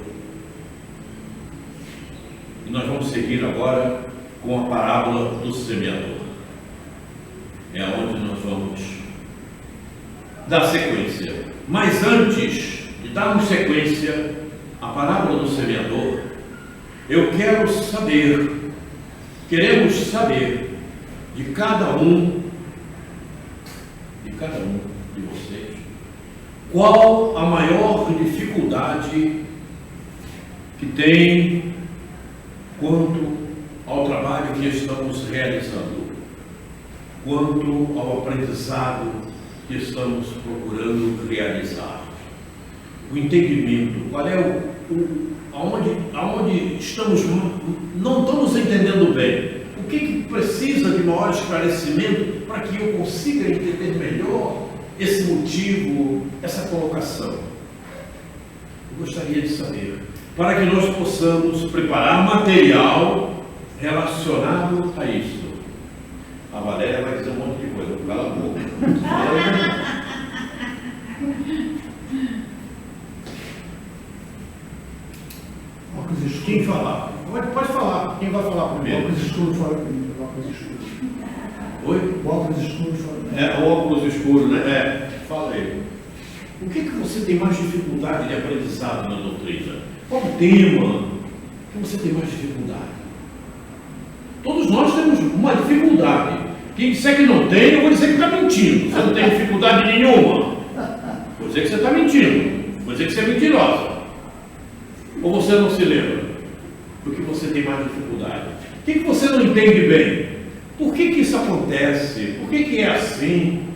E nós vamos seguir agora com a parábola do semeador. É onde nós vamos dar sequência. Mas antes de darmos sequência à parábola do semeador, queremos saber de cada um de vocês, qual a maior dificuldade que tem quanto ao trabalho que estamos realizando, quanto ao aprendizado que estamos procurando realizar. O entendimento, qual é aonde estamos, não estamos entendendo bem. O que precisa de maior esclarecimento para que eu consiga entender melhor esse motivo, essa colocação? Eu gostaria de saber, para que nós possamos preparar material relacionado a isso. A Valéria vai dizer um monte de coisa, cala a boca. Quem falar? Pode falar. Quem vai falar primeiro? Óculos escuros fora primeiro. Óculos escuros. Oi? Óculos escuros fora primeiro. O óculos escuro, né? Fala aí. O que você tem mais dificuldade de aprendizado na doutrina? Qual o tema que você tem mais dificuldade? Todos nós temos uma dificuldade. Quem disser que não tem, eu vou dizer que está mentindo. Você não tem dificuldade nenhuma. Vou dizer que você está mentindo. Vou dizer que você é mentirosa. Ou você não se lembra do que você tem mais dificuldade? O que você não entende bem? Por que isso acontece? Por que é assim?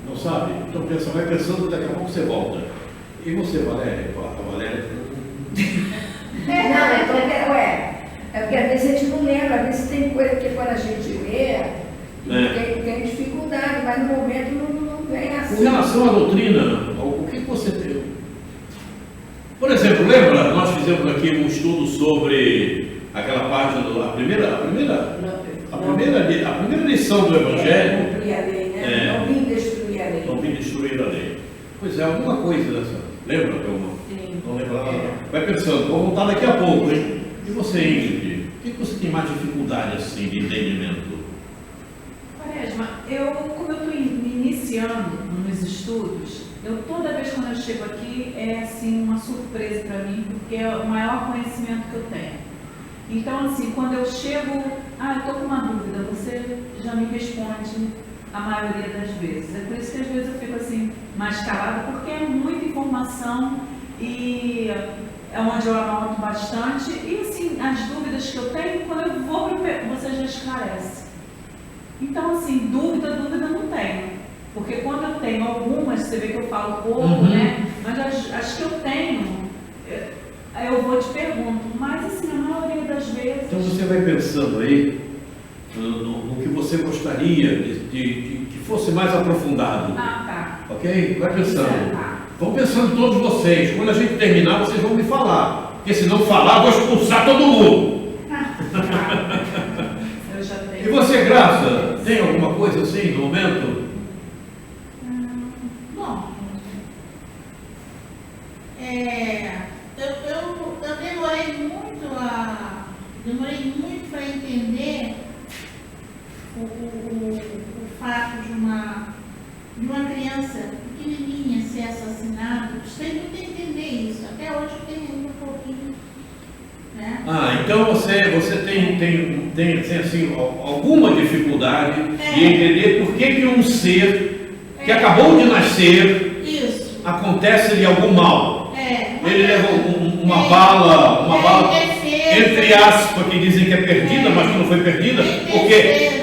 Não sabe? Então vai pensando, daqui a pouco você volta. E você, Valéria? A Valéria... É porque às vezes a gente não lembra, às vezes tem coisa que quando a gente lê, tem dificuldade, mas no momento não vem assim. Com relação à doutrina, o que você tem? Por exemplo, lembra, nós fizemos aqui um estudo sobre aquela página, a primeira lição do Evangelho. Cumprir a lei, né? Não vim destruir a lei. Não vim destruir a lei. Pois é, alguma coisa dessa. Lembra, Thelma? Sim. Não lembra nada? Vai pensando, vou voltar daqui a pouco, hein? E você, Ingrid? O que você tem mais dificuldade assim de entendimento? Quaresma, como eu estou me iniciando nos estudos, toda vez quando eu chego aqui é assim uma surpresa para mim, porque é o maior conhecimento que eu tenho. Então, assim, quando eu chego, eu estou com uma dúvida, você já me responde a maioria das vezes. É por isso que às vezes eu fico assim mais calada, porque é muita informação e é onde eu anoto bastante. E assim, as dúvidas que eu tenho, quando eu vou você já esclarece. Então, assim, dúvida não tenho. Porque quando eu tenho algumas, você vê que eu falo pouco, né? Mas as que eu tenho, eu vou te pergunto. Mas assim, a maioria das vezes... Então você vai pensando aí no que você gostaria de que fosse mais aprofundado. Tá. Ok? Vai pensando. Vão pensando todos vocês. Quando a gente terminar, vocês vão me falar. Porque se não falar, eu vou expulsar todo mundo. Eu já tenho. E você, Graça, tem alguma coisa assim no momento? Bom, eu demorei muito para entender o fato de uma criança pequenininha ser assassinada. Gostei muito de entender isso. Até hoje eu tenho ainda um pouquinho. Né? Então você tem assim, alguma dificuldade de entender por que um ser que acabou de nascer Isso. acontece-lhe algum mal. Ele leva uma bala, entre aspas, que dizem que é perdida, mas que não foi perdida,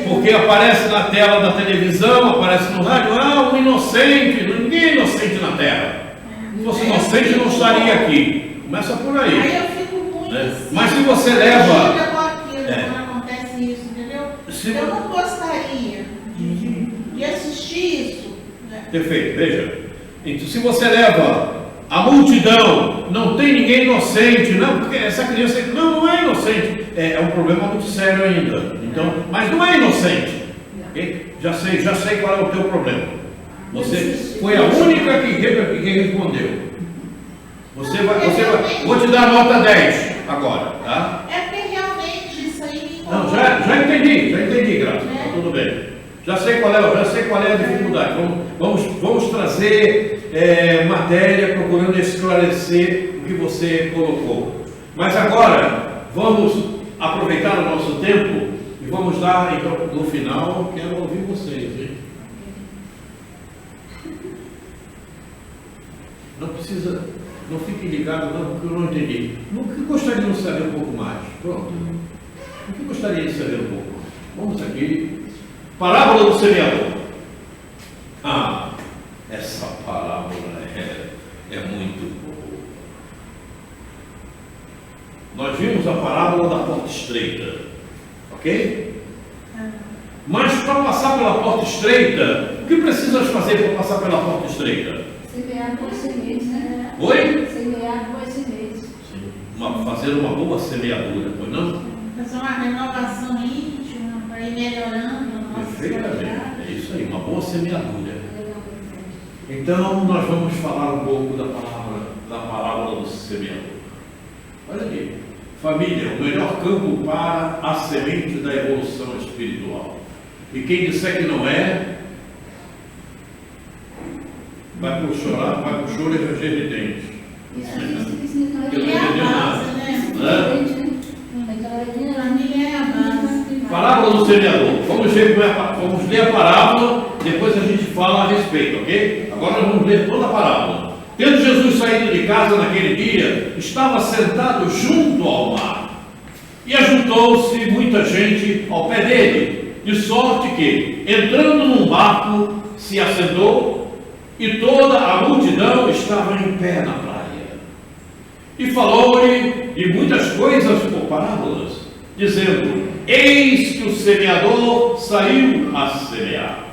porque aparece na tela da televisão, aparece no rádio, um inocente, ninguém é inocente na Terra. Se fosse inocente, não estaria aqui. Começa por aí. Aí eu fico muito assim, Mas se você leva... quando acontece isso, entendeu? Eu não gostaria de assistir isso. Né? Perfeito, veja. Então, se você leva a multidão, não tem ninguém inocente, não, porque essa criança não é inocente. É um problema muito sério ainda. Então, mas não é inocente. Okay? Já sei qual é o teu problema. Você foi a única que respondeu. Vou te dar nota 10 agora, tá? É porque realmente isso aí me Não, incomoda. já entendi, Graça. Tá tudo bem. Já sei qual é a dificuldade. Vamos trazer matéria procurando esclarecer o que você colocou. Mas agora vamos aproveitar o nosso tempo e vamos dar, então, no final, quero ouvir vocês, hein? Não precisa, não fique ligado não, porque eu não entendi. O que gostaria de saber um pouco mais? Pronto. O que gostaria de saber um pouco mais? Vamos aqui. Parábola do semeador. Essa parábola é muito boa. Nós vimos a parábola da porta estreita, ok? Mas para passar pela porta estreita, o que precisas fazer para passar pela porta estreita? Semear boas sementes, né? Oi? Semear boas sementes. Sim. Fazer uma boa semeadura, pois não? Fazer uma renovação íntima para ir melhorando a nossa Perfeitamente. qualidade. É isso aí, uma boa semeadura. Então, nós vamos falar um pouco da parábola do semeador. Olha aqui. Família, o melhor campo para a semente da evolução espiritual. E quem disser que não é, vai pro choro e ranger de dentes. Família é a base, né? Família é a base. Parábola do semeador. Vamos ler a parábola, depois a gente fala a respeito, ok? Agora nós vamos ler toda a parábola. Tendo Jesus saído de casa naquele dia, estava sentado junto ao mar. E ajuntou-se muita gente ao pé dele, de sorte que, entrando num barco, se assentou, e toda a multidão estava em pé na praia. E falou-lhe de muitas coisas por parábolas, dizendo: eis que o semeador saiu a semear.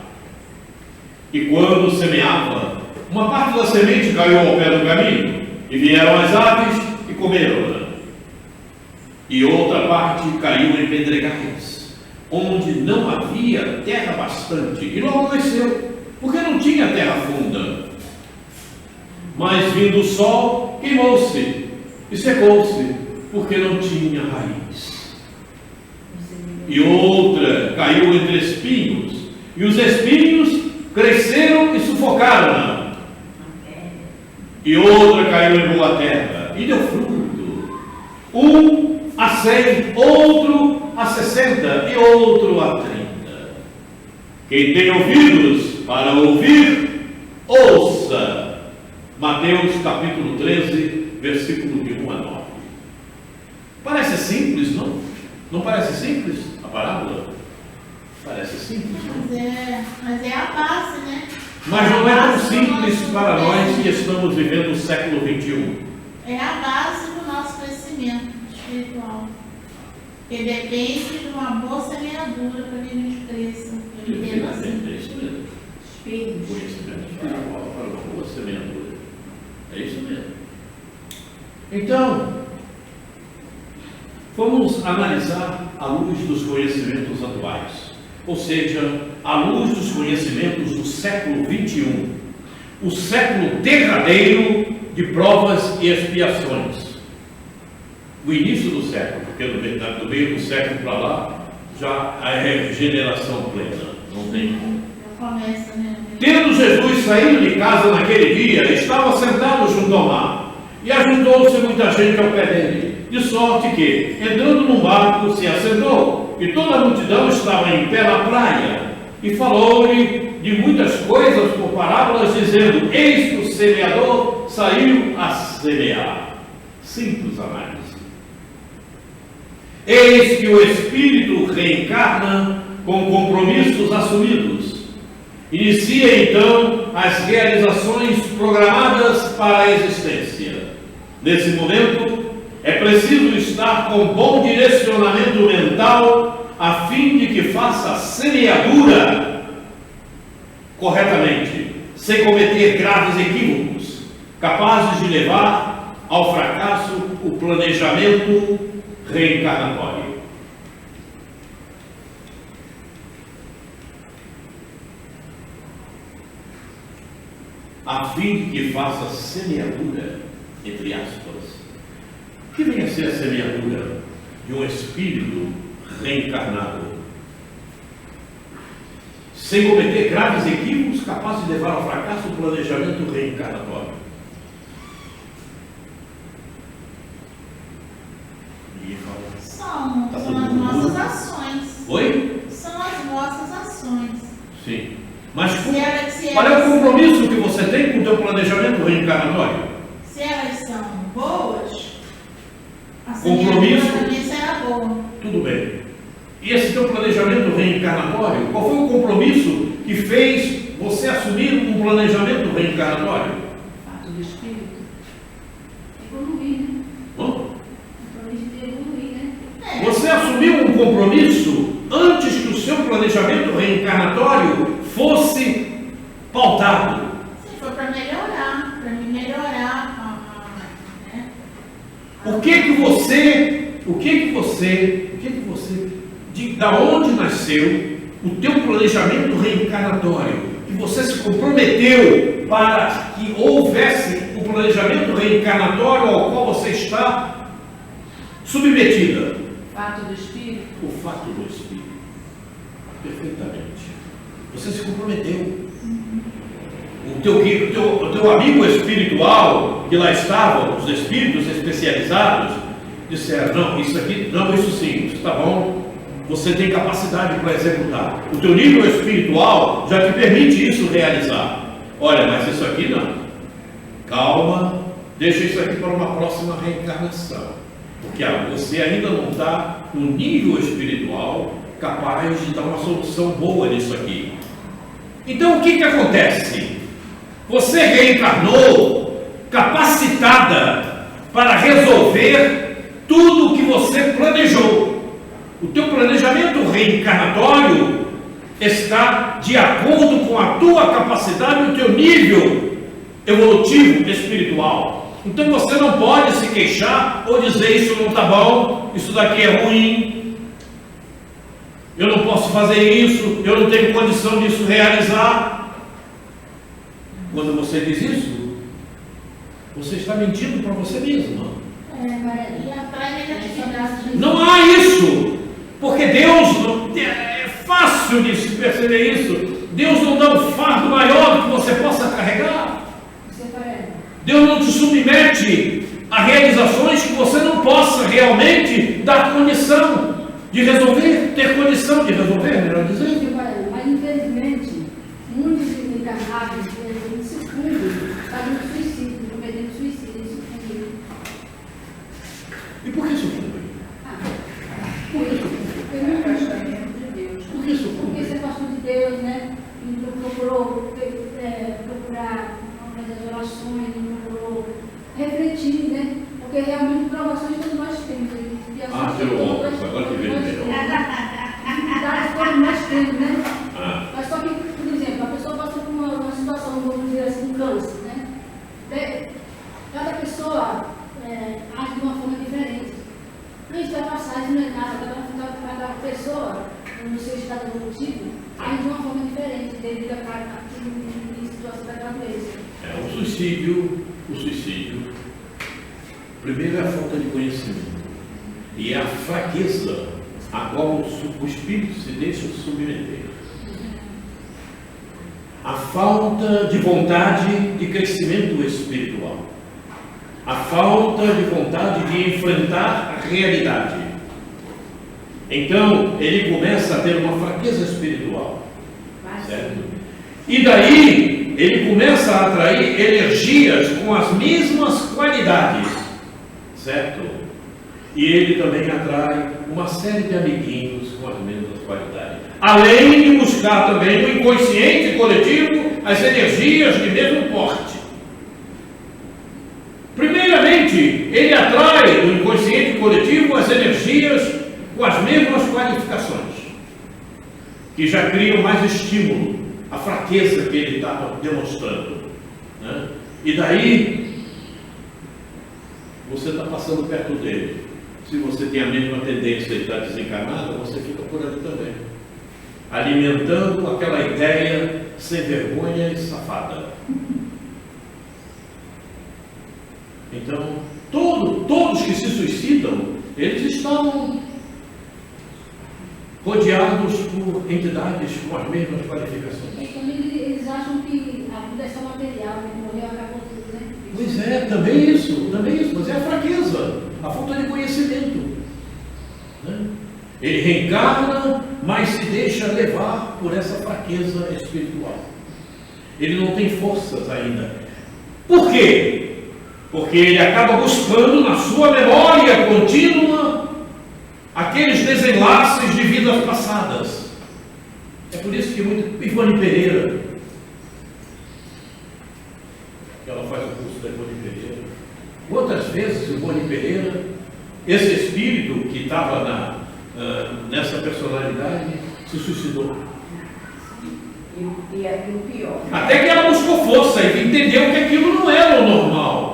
E quando semeava, uma parte da semente caiu ao pé do caminho, e vieram as aves e comeram-na. E outra parte caiu em pedregais, onde não havia terra bastante, e logo cresceu, porque não tinha terra funda. Mas vindo o sol, queimou-se e secou-se, porque não tinha raiz. E outra caiu entre espinhos, e os espinhos cresceram e sufocaram-na. E outra caiu em boa terra e deu fruto, um a 100, outro a 60 e outro a 30. Quem tem ouvidos para ouvir, ouça. Mateus capítulo 13, versículo de 1 a 9. Parece simples, não? Não parece simples a parábola? Parece simples, não? Mas é a base, né? Mas não é tão simples para nós que estamos vivendo o século XXI. É a base do nosso crescimento espiritual. Que depende de uma boa semeadura para que a gente cresça. Eu entendo assim. É isso mesmo. Conhecimento espiritual. semeadura. É isso mesmo. Então, vamos analisar à luz dos conhecimentos atuais, ou seja, à luz dos conhecimentos do século XXI, o século derradeiro de provas e expiações. O início do século, porque do meio do século para lá já é regeneração plena, não tem como. Começa, né? Tendo Jesus saído de casa naquele dia, estava sentado junto ao mar, e ajuntou-se muita gente ao pé dele, de sorte que, entrando num barco, se assentou, e toda a multidão estava em pé na praia, e falou-lhe de muitas coisas por parábolas, dizendo: eis que o semeador saiu a semear. Simples análise. Eis que o Espírito reencarna com compromissos assumidos. Inicia então as realizações programadas para a existência. Nesse momento, é preciso estar com bom direcionamento mental a fim de que faça a semeadura corretamente, sem cometer graves equívocos, capazes de levar ao fracasso o planejamento reencarnatório. A fim de que faça semeadura, entre aspas. O que vem a ser a semeadura de um espírito reencarnado? Sem cometer graves equívocos capazes de levar ao fracasso o planejamento reencarnatório. Ninguém fala. São as nossas ações. Oi? São as nossas ações. Sim. Mas Se qual é o elas- compromisso que você tem com o teu planejamento reencarnatório? Se elas são boas, a Compromisso. semeadura também será boa. Tudo bem. E esse teu planejamento reencarnatório, qual foi o compromisso que fez você assumir um planejamento reencarnatório? Fato do espírito. Evoluir, né? Hã? Compromisso de evoluir, né? É. Você assumiu um compromisso antes que o seu planejamento reencarnatório fosse pautado. Se for para melhorar, para me melhorar, né? Da onde nasceu o teu planejamento reencarnatório? Que você se comprometeu para que houvesse o planejamento reencarnatório ao qual você está submetida? Fato do espírito. O fato do Espírito. Perfeitamente. Você se comprometeu. O teu amigo espiritual, que lá estavam, os espíritos especializados, disseram: não, isso aqui, não, isso sim, isso está bom, você tem capacidade para executar. O teu nível espiritual já te permite isso realizar. Olha, mas isso aqui não. Calma, deixa isso aqui para uma próxima reencarnação. Porque você ainda não está no nível espiritual capaz de dar uma solução boa nisso aqui. Então o que acontece? Você reencarnou capacitada para resolver tudo o que você planejou. O teu planejamento reencarnatório está de acordo com a tua capacidade e o teu nível evolutivo espiritual. Então você não pode se queixar ou dizer: isso não está bom, isso daqui é ruim, eu não posso fazer isso, eu não tenho condição disso realizar. Quando você diz isso, você está mentindo para você mesmo. E atrai negatividade. Não há isso, porque Deus não, é fácil de se perceber isso. Deus não dá um fardo maior que você possa carregar. Você parece. Deus não te submete a realizações que você não possa realmente dar condição de resolver, ter condição de resolver, melhor dizendo. Mas infelizmente, muitos encarnados se fundem, fazem suicídio, cometendo suicídio, se fundem. E por que sucumbe? Por que sucumbe? Porque você passou de Deus, né? E não procurou procurar fazer as orações, não procurou refletir, né? Porque realmente provações todos nós temos. Tirou óculos, agora que veio melhor. Dificuldades todos nós temos, né? Ah. Mas só que, por exemplo, a pessoa passa por uma situação, vamos dizer assim, um câncer, né? suicídio, primeiro é a falta de conhecimento e é a fraqueza a qual o espírito se deixa submeter. A falta de vontade de crescimento espiritual, a falta de vontade de enfrentar a realidade. Então ele começa a ter uma fraqueza espiritual, certo? E daí ele começa a atrair energias com as mesmas qualidades, certo? E ele também atrai uma série de amiguinhos com as mesmas qualidades, além de buscar também no inconsciente coletivo as energias de mesmo porte. Primeiramente, ele atrai do inconsciente coletivo as energias com as mesmas qualificações, que já criam mais estímulo à fraqueza que ele está demonstrando, né? E daí você está passando perto dele. Se você tem a mesma tendência de estar desencarnado, você fica por ali também, alimentando aquela ideia sem vergonha e safada. Então, todos que se suicidam, eles estão rodeados por entidades com as mesmas qualificações. E também eles acham que a vida é só material, né? Morreu, acabou tudo, né? Pois é, também isso, mas é a fraqueza, a falta de conhecimento, né? Ele reencarna, mas se deixa levar por essa fraqueza espiritual. Ele não tem forças ainda. Por quê? Porque ele acaba buscando na sua memória contínua aqueles desenlaces de vidas passadas. É por isso que muito Ivone Pereira, ela faz o curso da Ivone Pereira. Quantas vezes Ivone Pereira, esse espírito que estava nessa personalidade, se suicidou? E o pior. Até que ela buscou força e entendeu que aquilo não era o normal.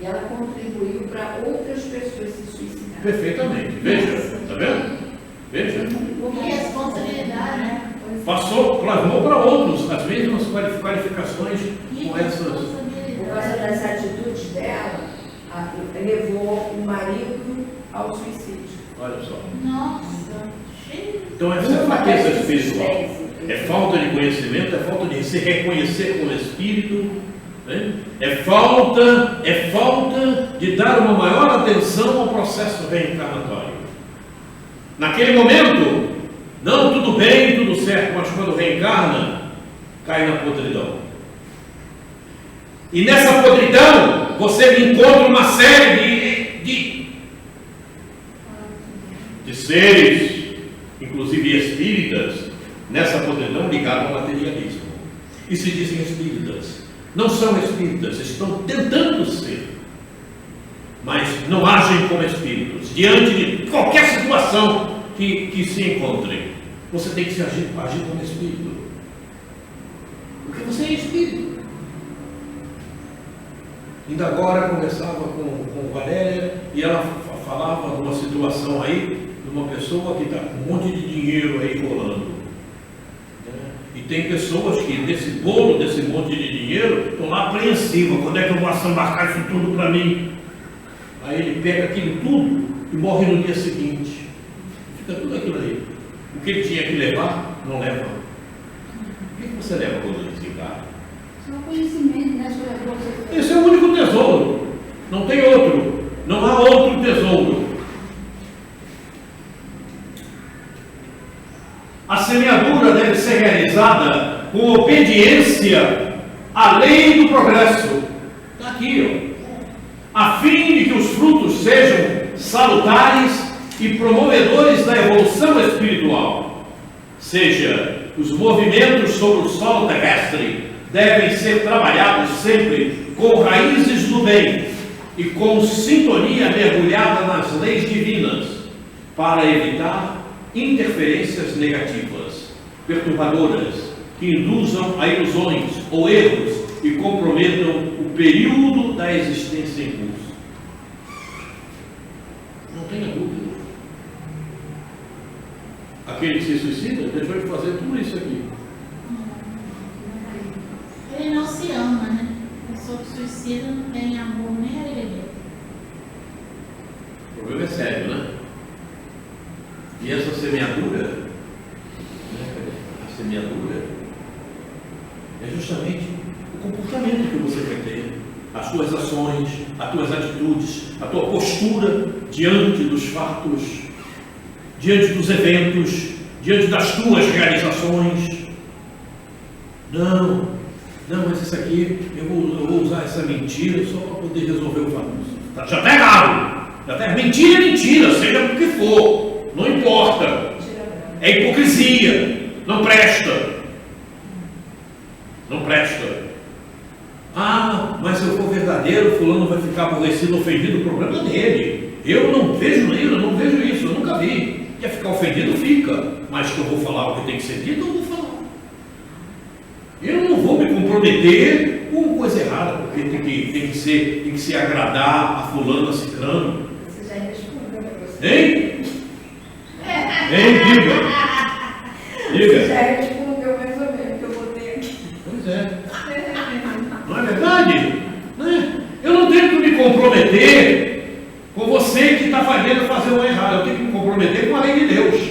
E ela contribuiu para outras pessoas se suicidarem. Perfeitamente. Veja, está vendo? Veja. Que responsabilidade, né? Plasmou para outros as mesmas qualificações com essas. Por causa das atitudes dela, levou o marido ao suicídio. Olha só. Nossa, cheio. Então essa é fraqueza espiritual. É falta de conhecimento, é falta de se reconhecer como espírito, né? É falta de dar uma maior atenção ao processo reencarnatório. Naquele momento, não, tudo bem, tudo certo, mas quando reencarna, cai na podridão. E nessa podridão, você encontra uma série de seres, inclusive espíritas, nessa podridão ligada ao materialismo. E se dizem espíritas. Não são espíritas, estão tentando ser, mas não agem como espíritos. Diante de qualquer situação que se encontrem, você tem que agir como espírito, porque você é espírito. Ainda agora conversava com Valéria e ela falava de uma situação aí, de uma pessoa que está com um monte de dinheiro aí rolando. E tem pessoas que desse bolo, desse monte de dinheiro, estão lá apreensivas. Quando é que eu vou embarcar isso tudo para mim? Aí ele pega aquilo tudo e morre no dia seguinte. Fica tudo aquilo aí. O que ele tinha que levar, não leva. O que você leva quando desencarna? Só conhecimento, né? Sobre a coisa. Esse é o único tesouro. Não tem outro. Não há outro tesouro. A semeadura deve ser realizada com obediência à lei do progresso. Está aqui, ó. A fim de que os frutos sejam salutares e promovedores da evolução espiritual. Seja, os movimentos sobre o solo terrestre devem ser trabalhados sempre com raízes do bem e com sintonia mergulhada nas leis divinas, para evitar interferências negativas, perturbadoras, que induzam a ilusões ou erros e comprometam o período da existência em curso. Não tenha dúvida. Aquele que se suicida deixou de fazer tudo isso aqui. Ele não pessoa que suicida não tem amor nem alegria. O problema é sério, né? E essa semeadura, a semeadura, é justamente o comportamento que você quer ter, as tuas ações, as tuas atitudes, a tua postura diante dos fatos, diante dos eventos, diante das tuas realizações. Não, mas isso aqui, eu vou usar essa mentira só para poder resolver o fato. Já está errado. Mentira é mentira, seja por que for, não importa. É hipocrisia, não presta. Não presta. Ah, mas se eu for verdadeiro, fulano vai ficar aborrecido, ofendido, o problema é dele. Eu não vejo isso, eu nunca vi. Quer ficar ofendido, fica. Mas que eu vou falar o que tem que ser dito, eu vou falar. Eu não vou me comprometer com coisa errada, porque tem que se agradar a fulano, a ciclano. Você já respondeu para você. Hein? Diga. Você já respondeu mais ou menos o que eu botei aqui. Pois é. Não é verdade? Eu não tenho que me comprometer com você que está querendo fazer o errado. Eu tenho que me comprometer com a lei de Deus.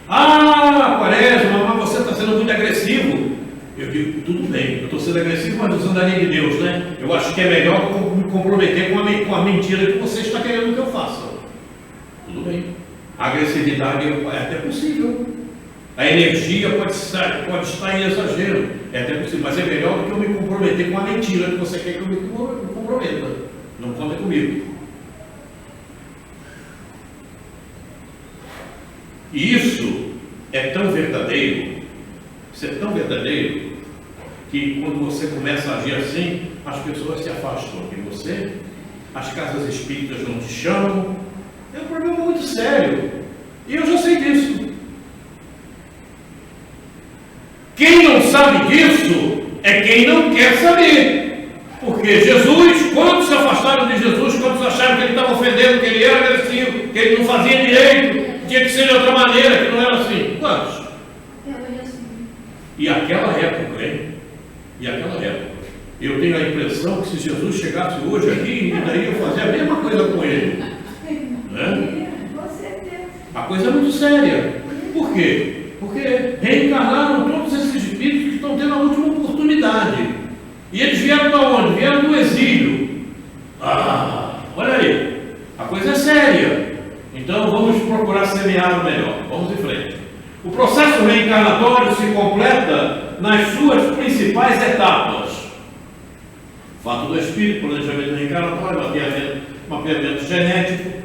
Ah, Quaresma, mas você está sendo muito agressivo. Eu digo, tudo bem, eu estou sendo agressivo, mas usando a lei de Deus, né? Eu acho que é melhor me comprometer com a mentira que você está querendo que eu faça. Tudo bem. A agressividade é até possível. A energia pode estar em exagero. É até possível, mas é melhor do que eu me comprometer com a mentira que você quer que eu me comprometa. Não conta comigo. E isso é tão verdadeiro, que quando você começa a agir assim, as pessoas se afastam de você, as casas espíritas não te chamam. É um problema muito sério. E eu já sei disso. Quem não sabe disso é quem não quer saber. Porque Jesus, quantos se afastaram de Jesus, quantos acharam que ele estava ofendendo, que ele era agressivo, que ele não fazia direito, tinha que ser de outra maneira, que não era assim? Quantos? E aquela época, eu tenho a impressão que se Jesus chegasse hoje aqui, ainda ia fazer a mesma coisa com ele. Né? A coisa é muito séria. Por quê? Porque reencarnaram todos esses espíritos que estão tendo a última oportunidade. E eles vieram de onde? Vieram do exílio. Olha aí, a coisa é séria. Então vamos procurar semear o melhor. Vamos em frente. O processo reencarnatório se completa nas suas principais etapas. Fato do espírito, planejamento reencarnatório, mapeamento genético,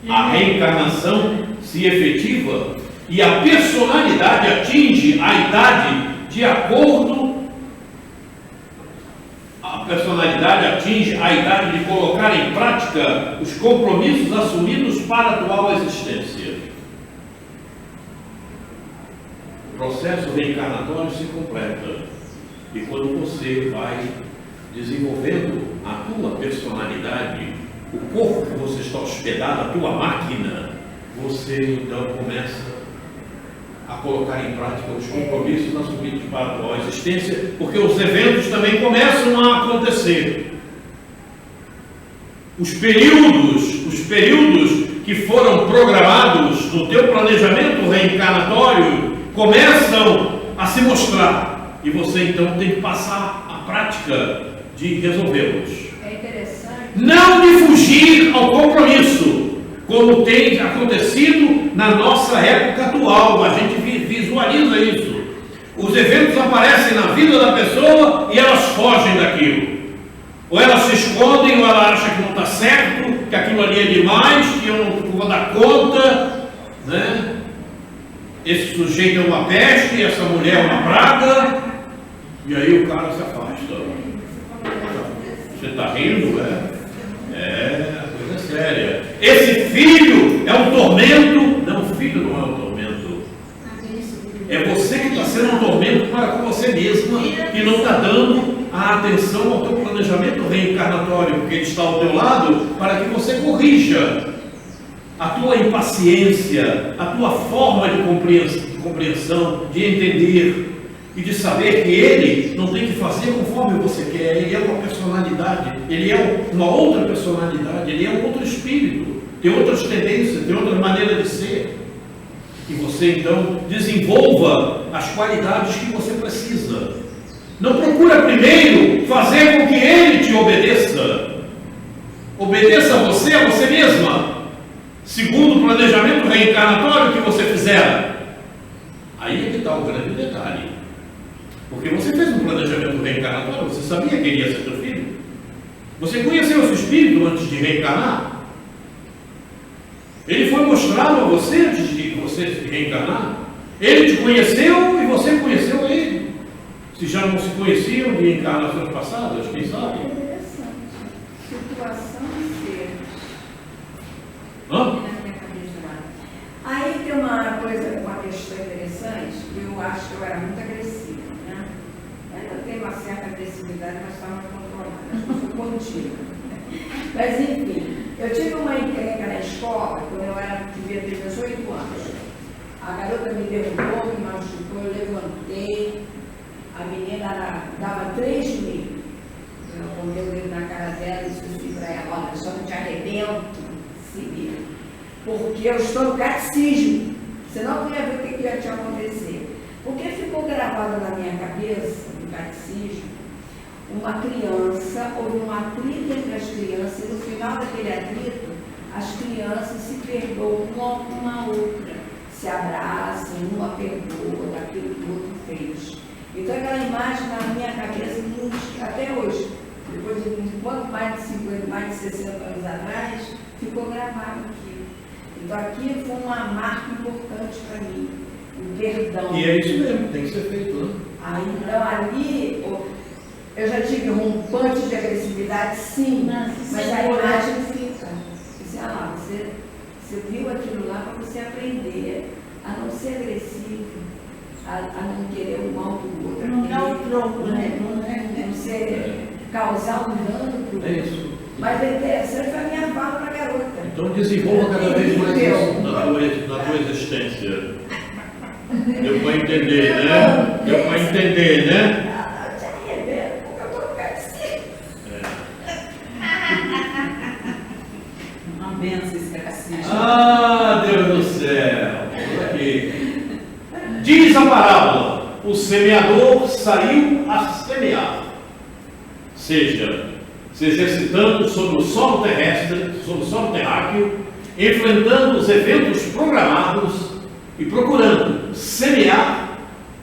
a reencarnação se efetiva e a personalidade atinge a idade de acordo. A personalidade atinge a idade de colocar em prática os compromissos assumidos para a atual existência. O processo reencarnatório se completa e quando você vai desenvolvendo a tua personalidade, o corpo que você está hospedado, a tua máquina, você então começa a colocar em prática os compromissos assumidos para a atual existência, porque os eventos também começam a acontecer. Os períodos que foram programados no teu planejamento reencarnatório começam a se mostrar e você então tem que passar a prática de resolvê-los. É interessante. Não de fugir ao compromisso, como tem acontecido na nossa época atual. A gente visualiza isso. Os eventos aparecem na vida da pessoa e elas fogem daquilo. Ou elas se escondem, ou ela acha que não está certo, que aquilo ali é demais, que eu não vou dar conta, né? Esse sujeito é uma peste, essa mulher é uma praga, e aí o cara se afasta. Você está rindo, a coisa é séria. Esse filho é um tormento. Não, o filho não é um tormento. É você que está sendo um tormento para com você mesma, que não está dando a atenção ao teu planejamento reencarnatório, porque ele está ao teu lado para que você corrija a tua impaciência, a tua forma de compreensão, de entender. e de saber que ele não tem que fazer conforme você quer, ele é uma personalidade, ele é uma outra personalidade, ele é um outro espírito, tem outras tendências, tem outra maneira de ser. E você então desenvolva as qualidades que você precisa. Não procura primeiro fazer com que ele te obedeça. Obedeça a você mesma, segundo o planejamento reencarnatório que você fizer. Aí é que está o grande detalhe. Porque você fez um planejamento reencarnatório, você sabia que ele ia ser teu filho. Você conheceu esse espírito antes de reencarnar. Ele foi mostrado a você antes de você reencarnar. Ele te conheceu e você conheceu ele. Se já não se conheciam de encarnações passadas, quem sabe? Interessante. Situação de ser. Hã? Na minha cabeça lá. Aí tem uma questão interessante, que eu acho que eu era muito agressiva, né? Ainda tenho uma certa agressividade, mas estava controlada, acho que eu sou contínua. Mas enfim, eu tive uma encrenca na escola, quando eu devia ter 18 anos. A garota me derrubou, me machucou, eu levantei, a menina dava 3 mil. Eu apontei o dedo na cara dela e disse para ela: olha, eu só não te arrebento, se vira. Porque eu estou no catecismo, senão não ia ver o que ia te acontecer. Porque ficou gravado na minha cabeça, no catecismo, uma criança, houve um atrito entre as crianças, e no final daquele atrito, as crianças se perdoam uma com a outra, se abraçam, uma perdoa daquilo que o outro fez. Então aquela imagem na minha cabeça, até hoje, depois de quanto mais de 50, mais de 60 anos atrás, ficou gravado aqui. Então aquilo foi uma marca importante para mim, o perdão. E é isso mesmo, tem que ser feito, né? Aí, então ali, eu já tive rompante de agressividade, sim, mas a imagem fica. Você, você viu aquilo lá para você aprender a não ser agressivo, a não querer o mal do outro, Não dar o troco, né? Não ser, causar um dano para o outro. É isso. Mas é interessante, foi a minha fala para a garota. Então desenvolva cada vez mais isso na tua existência. Deu para entender, né? Deu para entender, né? Eu te arrebento, porque eu estou no catecismo. Uma benção esse catecismo. Ah, Deus do céu! Aqui. Diz a parábola: o semeador saiu a semear, seja se exercitando sobre o solo terrestre, sobre o solo terráqueo, enfrentando os eventos programados e procurando semear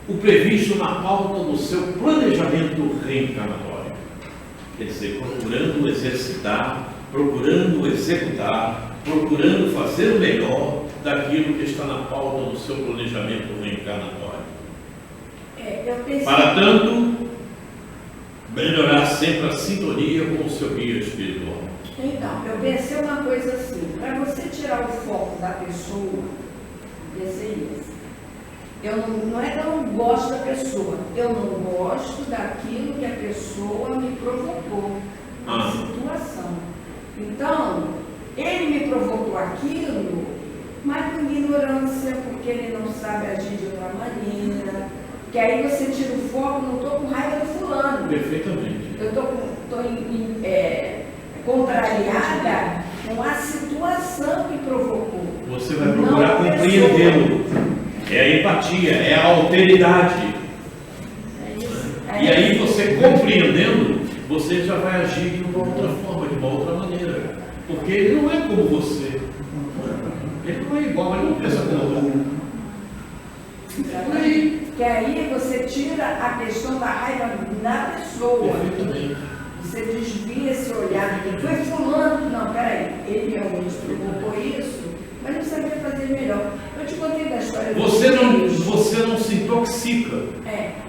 o previsto na pauta do seu planejamento reencarnatório. Quer dizer, procurando exercitar, procurando executar, procurando fazer o melhor daquilo que está na pauta do seu planejamento reencarnatório. Para tanto, melhorar sempre a sintonia com o seu guia espiritual. Então, eu pensei uma coisa assim: para você tirar o foco da pessoa, pensei isso. Não é que eu não gosto da pessoa, eu não gosto daquilo que a pessoa me provocou, a situação. Então, ele me provocou aquilo, mas por ignorância, porque ele não sabe agir de outra maneira. Que aí você tira o foco, não estou com raiva do fulano. Perfeitamente. Eu estou contrariada com a situação que provocou. Você vai procurar compreendê-lo. É a empatia, é a alteridade. E aí você compreendendo, você já vai agir de uma outra forma, de uma outra maneira. Porque ele não é como você. Ele não é igual, ele não pensa como você. Que aí você tira a questão da raiva da pessoa. Perfeitamente. Você desvia esse olhar. Foi fulano, não, peraí, ele realmente provocou isso, mas não sabia fazer melhor. Eu te contei da história Você não se intoxica.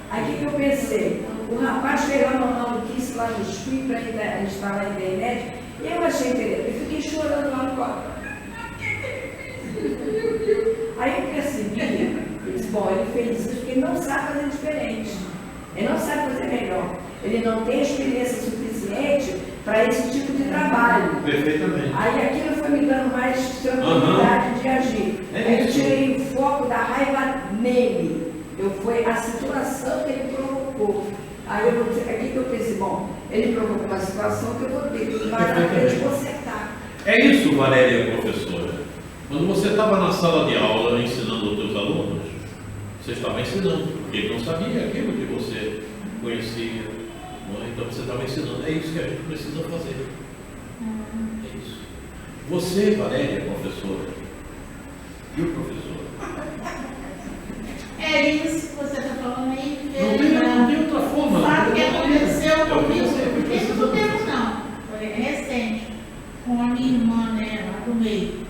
Aí que eu pensei, o rapaz fez uma maluquice lá no espírito para instalar a internet, e eu achei interessante, eu fiquei chorando lá no quarto. Aí eu percebi. Bom, ele fez isso porque ele não sabe fazer diferente, ele não sabe fazer melhor, ele não tem experiência suficiente para esse tipo de trabalho. Perfeitamente. Aí aquilo foi me dando mais tranquilidade de agir. Aí eu tirei o foco da raiva nele, Foi a situação que ele provocou. Aí aqui que eu pensei, bom, ele provocou uma situação que eu vou ter que lá na frente consertar. É isso, Valéria, professora. Quando você estava na sala de aula ensinando os teus alunos, você estava ensinando, porque ele não sabia aquilo que você conhecia. Não é? Então você estava ensinando. É isso que a gente precisa fazer. É isso. Você, Valéria, professora, e o professor? É isso que você está falando aí. Não tem outra forma. O fato que aconteceu comigo, Você tem muito tempo não, foi recente, com a minha irmã, né, lá do meio.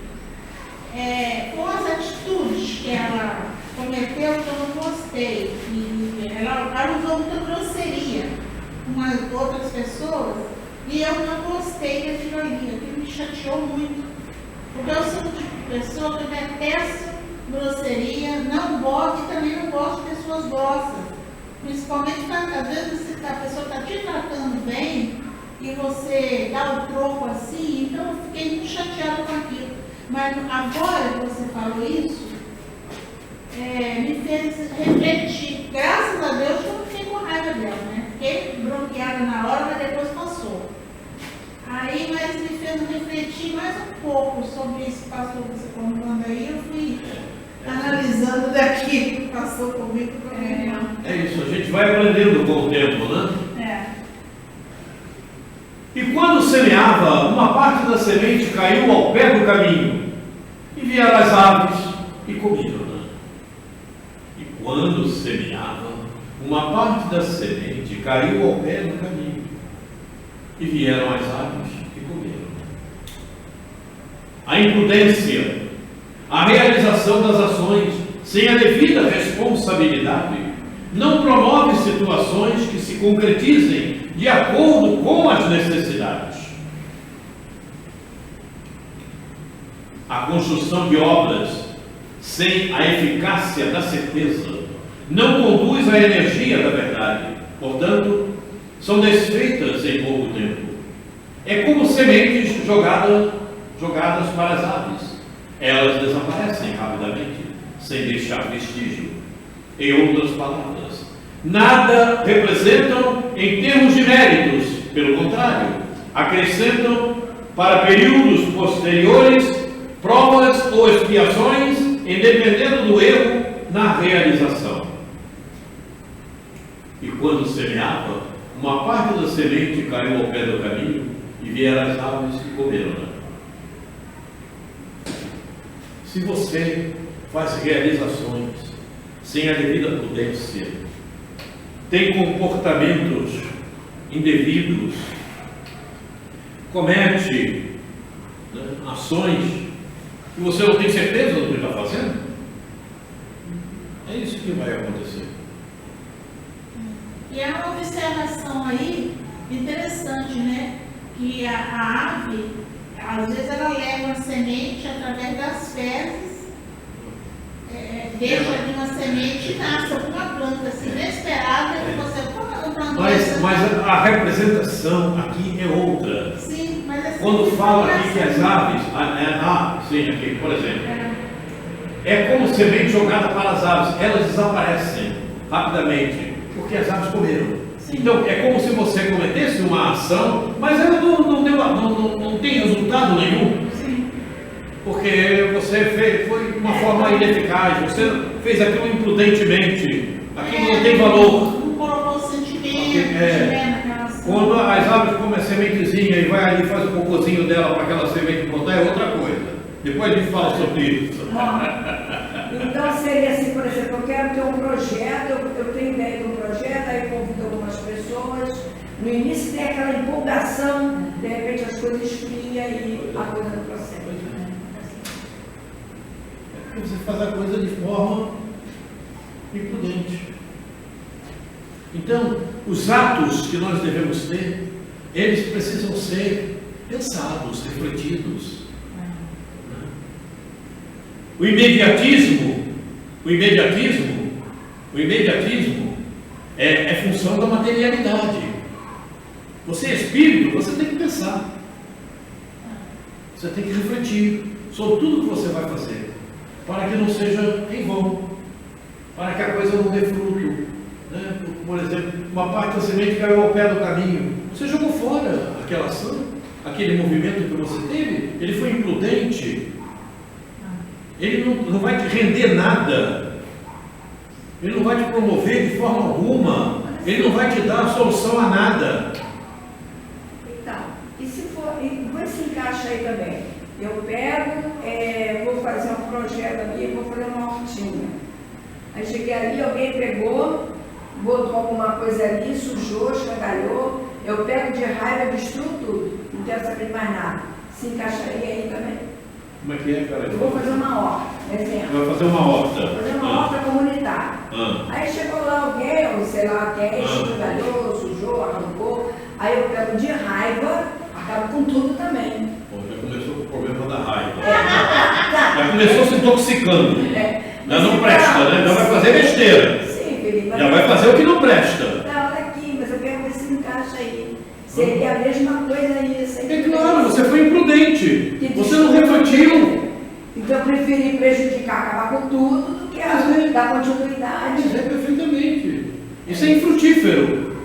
Com as atitudes que ela cometeu, que eu não gostei. E ela usou muita grosseria com outras pessoas, e eu não gostei daquilo ali, aquilo me chateou muito. Porque eu sou o tipo de pessoa que eu detesto grosseria, não gosto e também não gosto de pessoas grossas. Principalmente quando às vezes a pessoa está te tratando bem e você dá o troco assim, então eu fiquei muito chateada com aquilo. Mas agora que você falou isso, me fez refletir. Graças a Deus eu não fiquei com raiva dela, né? Fiquei bloqueada na hora, mas depois passou. Aí, mas me fez refletir mais um pouco sobre esse pastor que você contando aí, eu fui analisando daqui que passou comigo. É isso, a gente vai aprendendo com o tempo, né? E quando semeava, uma parte da semente caiu ao pé do caminho, e vieram as aves e comiam. E quando semeava, uma parte da semente caiu ao pé do caminho, e vieram as aves e comeram. A imprudência, a realização das ações sem a devida responsabilidade não promove situações que se concretizem de acordo com as necessidades. A construção de obras sem a eficácia da certeza não conduz à energia da verdade, portanto, são desfeitas em pouco tempo. É como sementes jogadas para as aves. Elas desaparecem rapidamente, sem deixar vestígio. Em outras palavras, nada representam em termos de méritos, pelo contrário, acrescentam para períodos posteriores provas ou expiações, independendo do erro na realização. E quando semeava, uma parte da semente caiu ao pé do caminho e vieram as aves e comeram-na. Se você faz realizações sem a devida prudência, tem comportamentos indevidos, comete ações que você não tem certeza do que está fazendo, é isso que vai acontecer. E é uma observação aí interessante, né? Que a ave, às vezes ela leva a semente através das fezes, deixa ali uma semente e nasce alguma planta assim, inesperada, que você planta. Mas a representação aqui é outra. Sim, mas assim, quando fala aqui que as aves, sim, aqui, por exemplo, é como semente jogada para as aves, elas desaparecem rapidamente, porque as aves comeram. Sim. Então, é como se você cometesse uma ação, mas ela não tem resultado nenhum. Sim. Porque você fez, foi de uma forma ineficaz, você fez aquilo imprudentemente, aquilo não tem valor. Não colocou sentimento, naquela ação. Quando as aves comem a sementezinha e vai ali e faz o cocôzinho dela para aquela semente botar, é outra coisa. Depois a gente fala sobre isso. Então seria assim, por exemplo, eu quero ter um projeto, eu tenho ideia de um projeto, aí convido algumas pessoas, no início tem aquela empolgação, de repente as coisas esfriam e a coisa não prossegue. Você faz a coisa de forma imprudente. Então, os atos que nós devemos ter, eles precisam ser pensados, refletidos. O imediatismo é função da materialidade. Você é espírito, você tem que pensar. Você tem que refletir sobre tudo que você vai fazer, para que não seja em vão. para que a coisa não dê fruto. Né? Por exemplo, uma parte da semente caiu ao pé do caminho. Você jogou fora aquela ação, aquele movimento que você teve. Ele foi imprudente. Ele não vai te render nada. Ele não vai te promover de forma alguma. Ele não vai te dar solução a nada. Então, e se for, como se encaixa aí também? Eu pego, vou fazer um projeto ali, vou fazer uma hortinha. Aí cheguei ali, alguém pegou, botou alguma coisa ali, sujou, escangalhou. Eu pego de raiva, destruo tudo. Não quero saber de mais nada. Se encaixaria aí também? Como é que é, cara? Eu vou fazer uma horta, exemplo. Vai fazer uma horta. Vou fazer uma horta comunitária. Aí chegou lá alguém, ou sei lá quem, escangalhou, sujou, arrancou. Aí eu pego de raiva, acabo com tudo também. Pô, já começou com o problema da raiva. Já começou se intoxicando. Já não presta, né? Já vai fazer besteira. Sim, Felipe. Já vai fazer o que não presta. Não, olha aqui, mas eu quero ver se encaixa aí. Seria a mesma coisa isso. É claro, você foi imprudente. Você não refletiu. Então eu preferi prejudicar, acabar com tudo, do que dar continuidade. Mas é perfeitamente. Isso é infrutífero.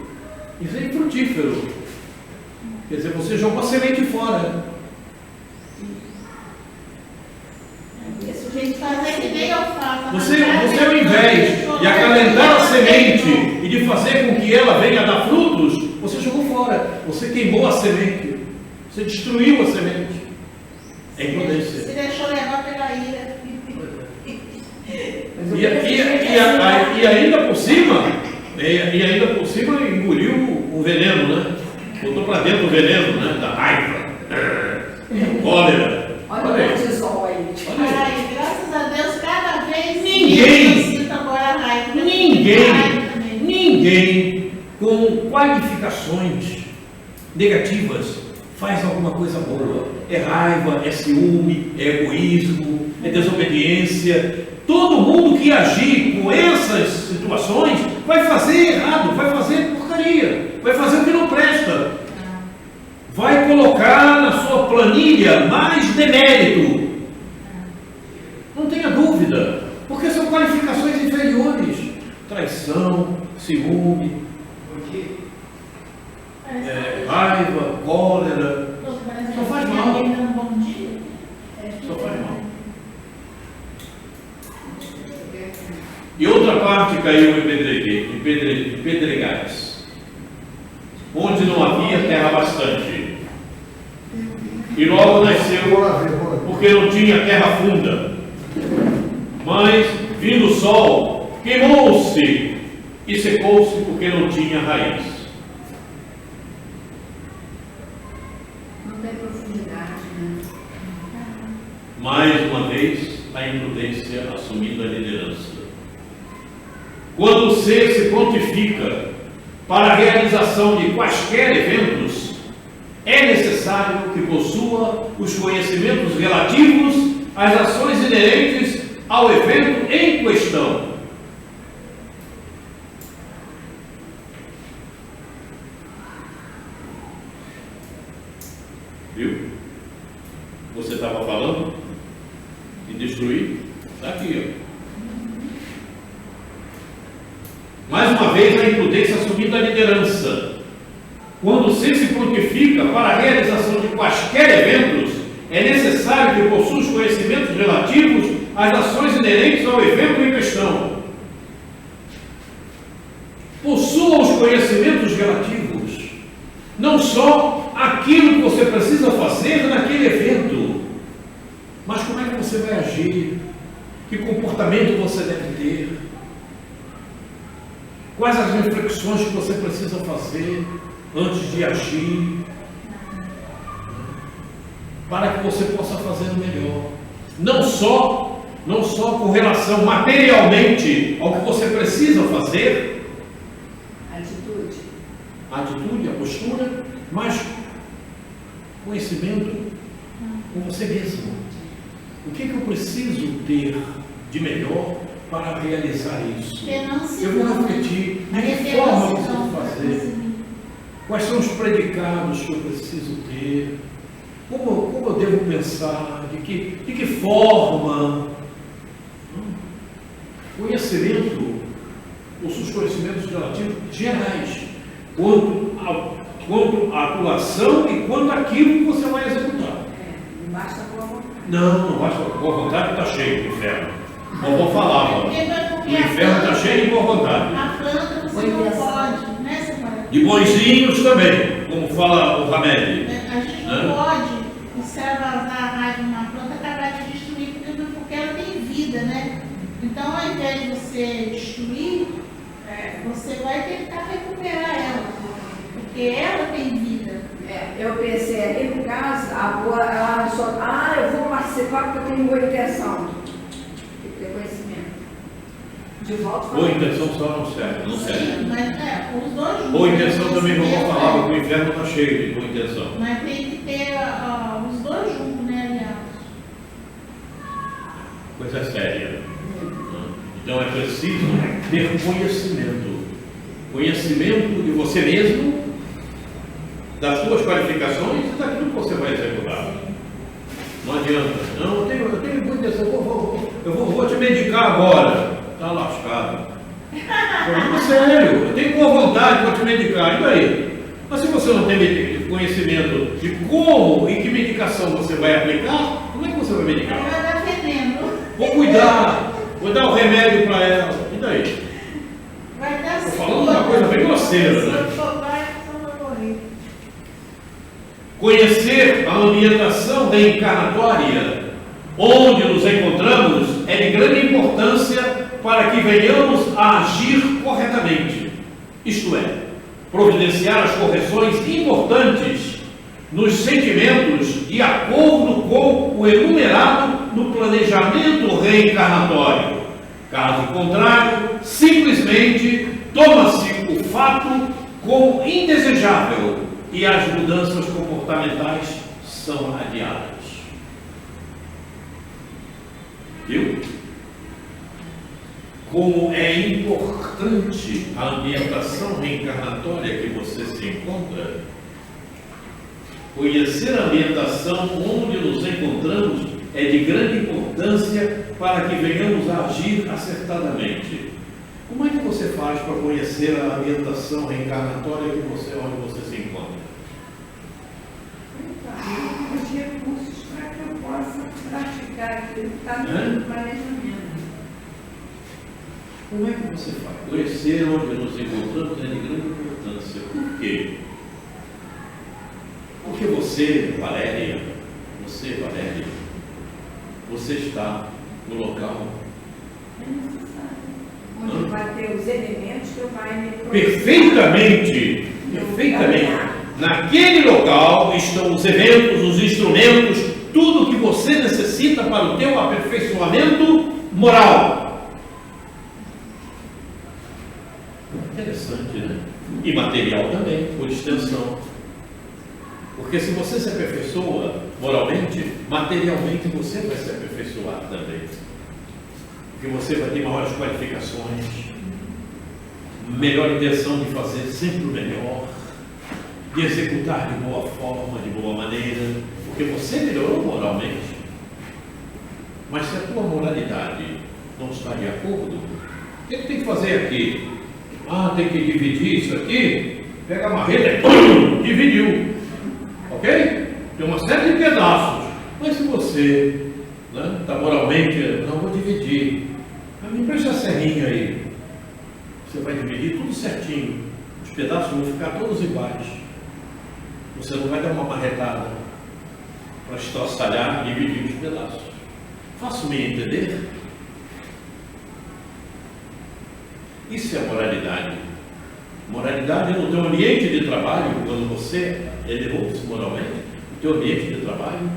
Isso é infrutífero. Quer dizer, você jogou a semente fora. Isso, gente, fazer que nem eu faço. Você ao invés de acalentar a semente e de fazer com que ela venha a dar frutos, você jogou fora. Você queimou a semente. Você destruiu a semente. É imprudência. Se deixou levar pela ira. E ainda por cima, engoliu o veneno, né? Botou para dentro o veneno, né? Da raiva, cólera. Olha o cortisol aí. Ai, graças a Deus, cada vez Ninguém Ninguém com qualificações negativas faz alguma coisa boa. É raiva, é ciúme, é egoísmo, é desobediência. Todo mundo que agir com essas situações vai fazer errado, vai fazer porcaria, vai fazer o que não presta. Vai colocar na sua planilha mais demérito. Não tenha dúvida, porque são qualificações inferiores. Traição, ciúme, raiva, cólera. Só faz mal. Só faz mal. E outra parte caiu em pedregais, onde não havia terra bastante. E logo nasceu, porque não tinha terra funda. Mas, vindo o sol, queimou-se e secou-se porque não tinha raiz. Não tem profundidade, né? Mais uma vez, a imprudência assumindo a liderança. Quando o ser se prontifica para a realização de quaisquer eventos, é necessário que possua os conhecimentos relativos às ações inerentes ao evento em questão. Viu? Você estava falando de destruir? Está aqui, ó. Mais uma vez, a imprudência assumindo a liderança. Quando o ser se prontifica para a realização de quaisquer eventos, é necessário que possua os conhecimentos relativos às ações inerentes ao evento em questão. Possua os conhecimentos relativos, não só aquilo que você precisa fazer naquele evento, mas como é que você vai agir, que comportamento você deve ter, quais as reflexões que você precisa fazer antes de agir, para que você possa fazer o melhor. Não só com relação materialmente ao que você precisa fazer, a atitude, a postura, mas conhecimento com você mesmo. O que eu preciso ter de melhor para realizar isso? Eu vou refletir de que forma eu preciso fazer, quais são os predicados que eu preciso ter, como eu devo pensar, de que forma. Conhecimento, os seus conhecimentos relativos gerais, quanto à atuação e quanto àquilo que você vai executar. Não basta boa vontade. Não basta boa vontade, está cheio de inferno. Vovó falava, o inferno está cheio de boa vontade. A planta você não pode, né, Samuel? De bonzinhos também, como fala o Hamed. A gente não pode extravasar a raiva de uma planta, acabar de destruir, porque ela tem vida, né? Então, ao invés de você destruir, você vai tentar recuperar ela, porque ela tem vida. Eu pensei ali, no caso, ela só, eu vou participar porque eu tenho boa intenção. Tem que ter conhecimento. De volta. Boa intenção só não serve, não serve. Sim, mas os dois juntos. Boa intenção também, vovó falava que o inferno está cheio de boa intenção. Mas tem que ter os dois juntos, né, aliados. Coisa séria. Então é preciso ter conhecimento. Conhecimento de você mesmo, das suas qualificações e daquilo que você vai executar. Não adianta. Não, eu tenho boa intenção, eu vou te medicar agora. Está lascado. Sério, eu tenho boa vontade para te medicar. E daí? Mas se você não tem conhecimento de como e que medicação você vai aplicar, como é que você vai medicar? Vai dar veneno. Vou cuidar, vou dar o remédio para ela. E daí? Vai dar Estou falando uma coisa bem grosseira, né? Conhecer a ambientação reencarnatória onde nos encontramos é de grande importância para que venhamos a agir corretamente, isto é, providenciar as correções importantes nos sentimentos de acordo com o enumerado no planejamento reencarnatório. Caso contrário, simplesmente toma-se o fato como indesejável e as mudanças comportamentais são adiadas. Viu? Como é importante a ambientação reencarnatória que você se encontra. Conhecer a ambientação onde nos encontramos é de grande importância para que venhamos a agir acertadamente. Como é que você faz para conhecer a ambientação reencarnatória onde você se encontra? Os recursos para que eu possa praticar aquilo que está no planejamento. Como é que você faz? Conhecer onde nos encontramos é de grande importância. Por quê? Porque você, Valéria, você está no local. É necessário. Onde vai ter os elementos que eu vai me Perfeitamente. Naquele local estão os eventos, os instrumentos, tudo que você necessita para o teu aperfeiçoamento moral. Interessante, né? E material também, por extensão. Porque se você se aperfeiçoa moralmente, materialmente você vai se aperfeiçoar também. Porque você vai ter maiores qualificações, melhor intenção de fazer sempre o melhor, de executar de boa forma, de boa maneira, porque você melhorou moralmente. Mas se a tua moralidade não está de acordo, o que tem que fazer aqui? Tem que dividir isso aqui? Pega a marreta e dividiu. Ok? Tem uma série de pedaços. Mas se você está moralmente, não vou dividir. Mas me presta a serrinha aí. Você vai dividir tudo certinho. Os pedaços vão ficar todos iguais. Você não vai dar uma marretada para estraçalhar e dividir os pedaços. Faço-me entender? Isso é moralidade. Moralidade no teu ambiente de trabalho, quando você elevou-se moralmente, o teu ambiente de trabalho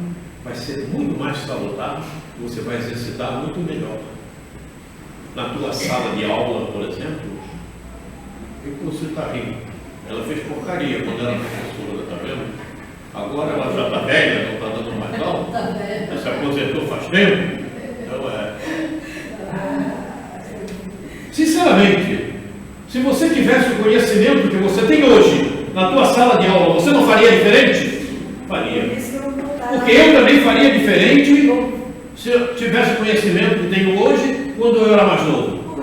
vai ser muito mais salutar e você vai exercitar muito melhor. Na tua sala de aula, por exemplo, o que você está rindo? Ela fez porcaria quando era professora, está vendo? Agora ela já está velha, não está dando mais aula. Ela se aposentou faz tempo. Então sinceramente, se você tivesse o conhecimento que você tem hoje na tua sala de aula, você não faria diferente? Faria. Porque eu também faria diferente se eu tivesse o conhecimento que tenho hoje quando eu era mais novo.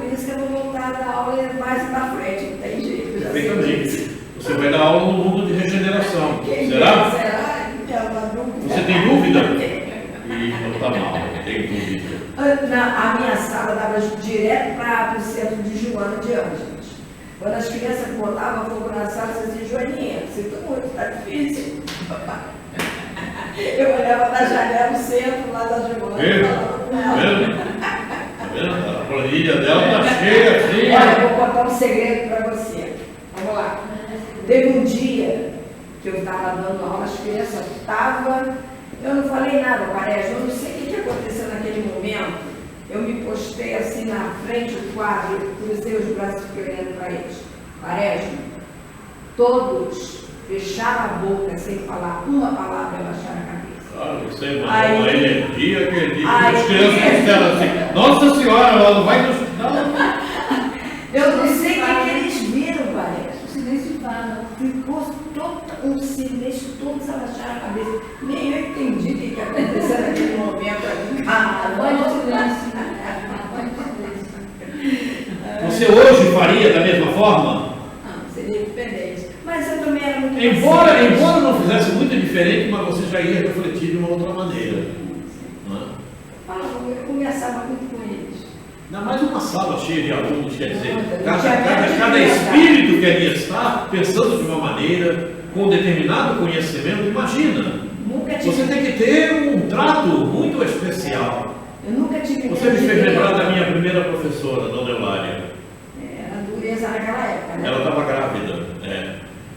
dar aula mais pra frente, não tem jeito. já sei Perfeitamente. disso. Você vai dar aula no mundo de regeneração. Quem Será? Será? Então, dúvida. Você tem dúvida? Ih, não está mal, tem dúvida. A minha sala dava direto para o centro de Joana de Ângeles. Quando as crianças botavam fogo na sala, você dizia, Joaninha, sinto muito, está difícil. Eu olhava da janela, o centro lá da Joana, e falava com ela. Tá vendo? A planilha dela está cheia assim. Olha, eu vou contar um segredo para você. Vamos lá. Teve um dia que eu estava dando aula, as crianças estavam. Eu não falei nada, Quaresma, eu não sei o que aconteceu naquele momento. Eu me postei assim na frente do quadro, cruzei os braços e fiquei olhando para eles. Quaresma, todos fecharam a boca sem falar uma palavra e baixaram a cabeça. Claro, você mandou Aí- uma energia que ele Aí- as crianças disseram assim, Nossa Senhora, ela não vai nos... Eu não sei o que eles viram, Quaresma. O silêncio fala. Ficou todo um silêncio, todos abaixaram a cabeça. Nem eu entendi o que aconteceu naquele momento ali. A voz Caramba. do silêncio. A voz do silêncio. Você hoje faria da mesma forma? Não, seria diferente. Mas eu também era muito Embora paciente. não fizesse muito diferente, mas você já ia refletir de uma outra maneira. Não é? Eu conversava muito com eles. Ainda mais uma sala cheia de alunos, quer dizer, Não, cada tinha espírito queria estar pensando de uma maneira, com um determinado conhecimento. Imagina, Nunca tive. você tem que ter um trato muito especial. Eu nunca tive. Você me fez lembrar da minha primeira professora, Dona Eulália. Era dureza naquela época, né? Ela estava grávida.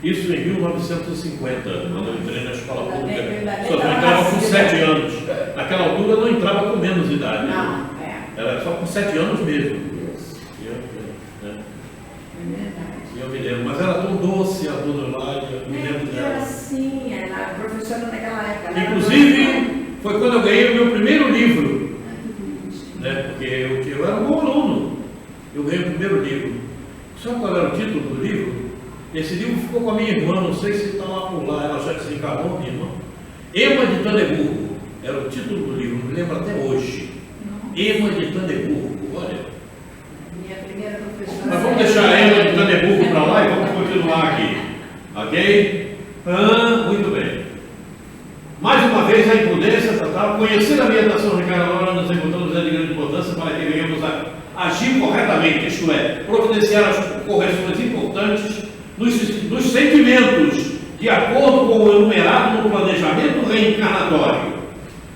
Isso em 1950, quando eu entrei na escola pública. Só que eu entrava com 7 anos. Naquela altura eu não entrava com menos idade. Não, Era só com 7 anos mesmo. Isso. E É verdade. eu me lembro, mas era tão doce a Dona Eulália, me lembro Era dela. assim, era a professora naquela época. ela era Inclusive, foi quando eu ganhei o meu primeiro livro, Ai, que bonitinho. né? Porque eu era um bom aluno. Eu ganhei o primeiro livro. Sabe qual era o título do livro? Esse livro ficou com a minha irmã, não sei se está lá por lá, ela já desencarnou, minha irmã. Ema de Tandemburgo, era o título do livro, me lembro até hoje. Ema de Tandemburgo, olha. Minha primeira professora. Mas vamos deixar a Ema de Tandemburgo para lá e vamos continuar aqui. Ok? Muito bem. Mais uma vez, a imprudência total. Conhecer a orientação reencarnatória nos encontramos é de grande importância para que venhamos a agir corretamente, isto é, providenciar as correções importantes nos sentimentos, de acordo com o enumerado no planejamento reencarnatório.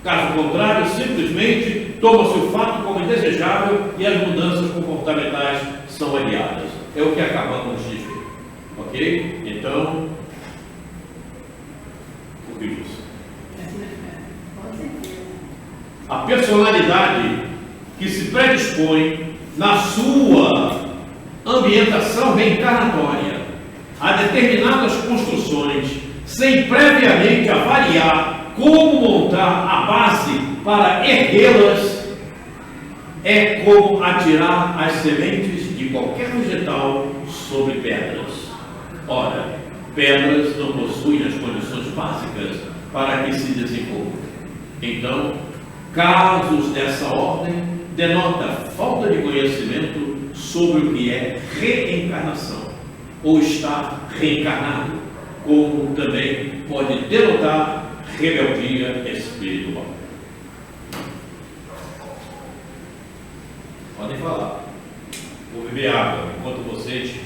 Caso contrário, simplesmente toma-se o fato como indesejável e as mudanças comportamentais são aliadas. É o que acabamos de ver. Ok? Então, o que diz? A personalidade que se predispõe na sua ambientação reencarnatória a determinadas construções sem previamente avaliar como montar a base para erguê-las é como atirar as sementes de qualquer vegetal sobre pedras. Ora, pedras não possuem as condições básicas para que se desenvolvam. Então, casos dessa ordem denota falta de conhecimento sobre o que é reencarnação ou estar reencarnado, como também pode denotar rebeldia espiritual. Podem falar. Vou beber água enquanto vocês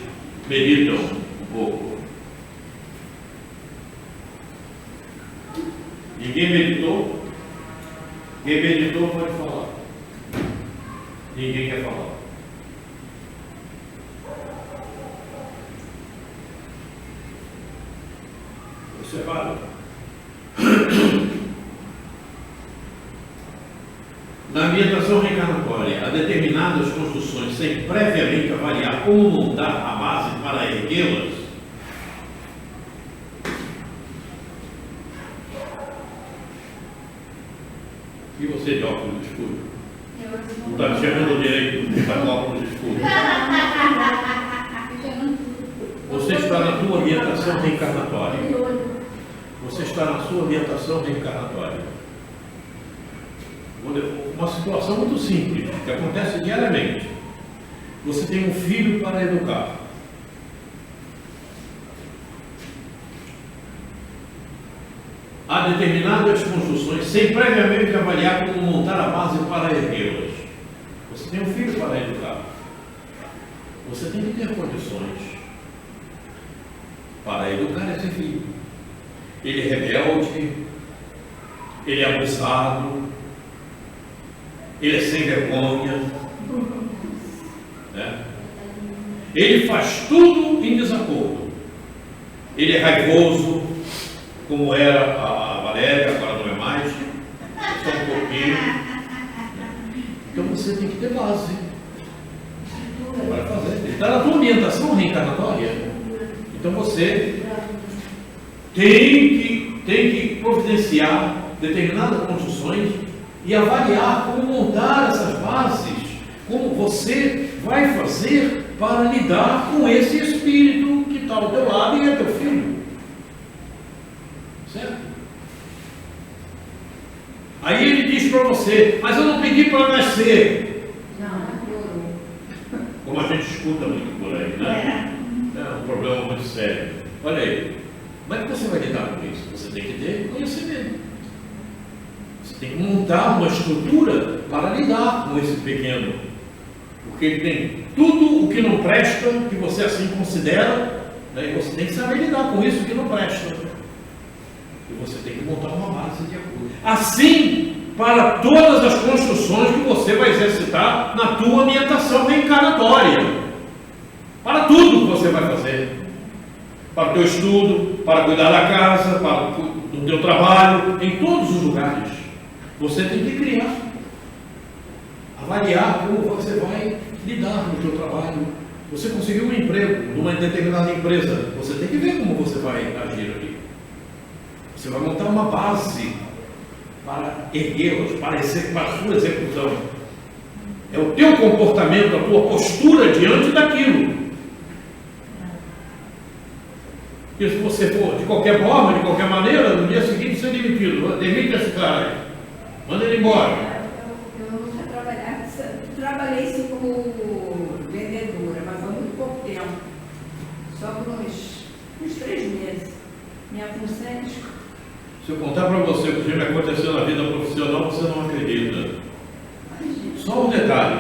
meditam um pouco. Ninguém meditou? Quem meditou pode falar. Ninguém quer falar. Observaram? Na ambientação reencarnatória, há determinadas construções sem previamente avaliar como montar a base para erguê-las. E você de óculos escuros? Não está enxergando direito, está com óculos escuros. Você está na sua orientação reencarnatória. Você está na sua orientação reencarnatória. Uma situação muito simples, que acontece diariamente. você tem um filho para educar. Há determinadas construções, sem previamente avaliar como montar a base para erguê-las. Você tem um filho para educar. Você tem que ter condições para educar esse filho. Ele é rebelde, ele é abusado, ele é sem vergonha, né? Ele faz tudo em desacordo. Ele é raivoso, como era a Valéria, agora não é mais, só um pouquinho. Então você tem que ter base para fazer. Ele está na tua orientação reencarnatória. Então você tem que providenciar determinadas construções e avaliar como montar essas bases, como você vai fazer para lidar com esse espírito que está ao teu lado e é teu filho. Certo? Aí ele diz para você, mas eu não pedi para nascer. Como a gente escuta muito por aí, né? É um problema muito sério. Olha aí, como é que você vai lidar com isso? Você tem que ter conhecimento. Você tem que montar uma estrutura para lidar com esse pequeno. Porque ele tem tudo o que não presta, que você assim considera, né? E você tem que saber lidar com isso que não presta. E você tem que montar uma base de acordo. Assim, para todas as construções que você vai exercitar na tua orientação reencarnatória. Para tudo que você vai fazer. Para o teu estudo, para cuidar da casa, para o teu trabalho, em todos os lugares. Você tem que criar, avaliar como você vai lidar com o teu trabalho. Você conseguiu um emprego numa determinada empresa, você tem que ver como você vai agir ali. Você vai montar uma base para erguê-los, para a sua execução. É o teu comportamento, a tua postura diante daquilo. Porque se você for de qualquer forma, de qualquer maneira, no dia seguinte ser demitido. Demite esse cara aí. Manda ele embora. Eu nunca trabalhei sim como vendedora, mas há muito pouco tempo. Só por uns 3 meses. Minha função é se eu contar para você o que já me aconteceu na vida profissional, você não acredita. Só um detalhe.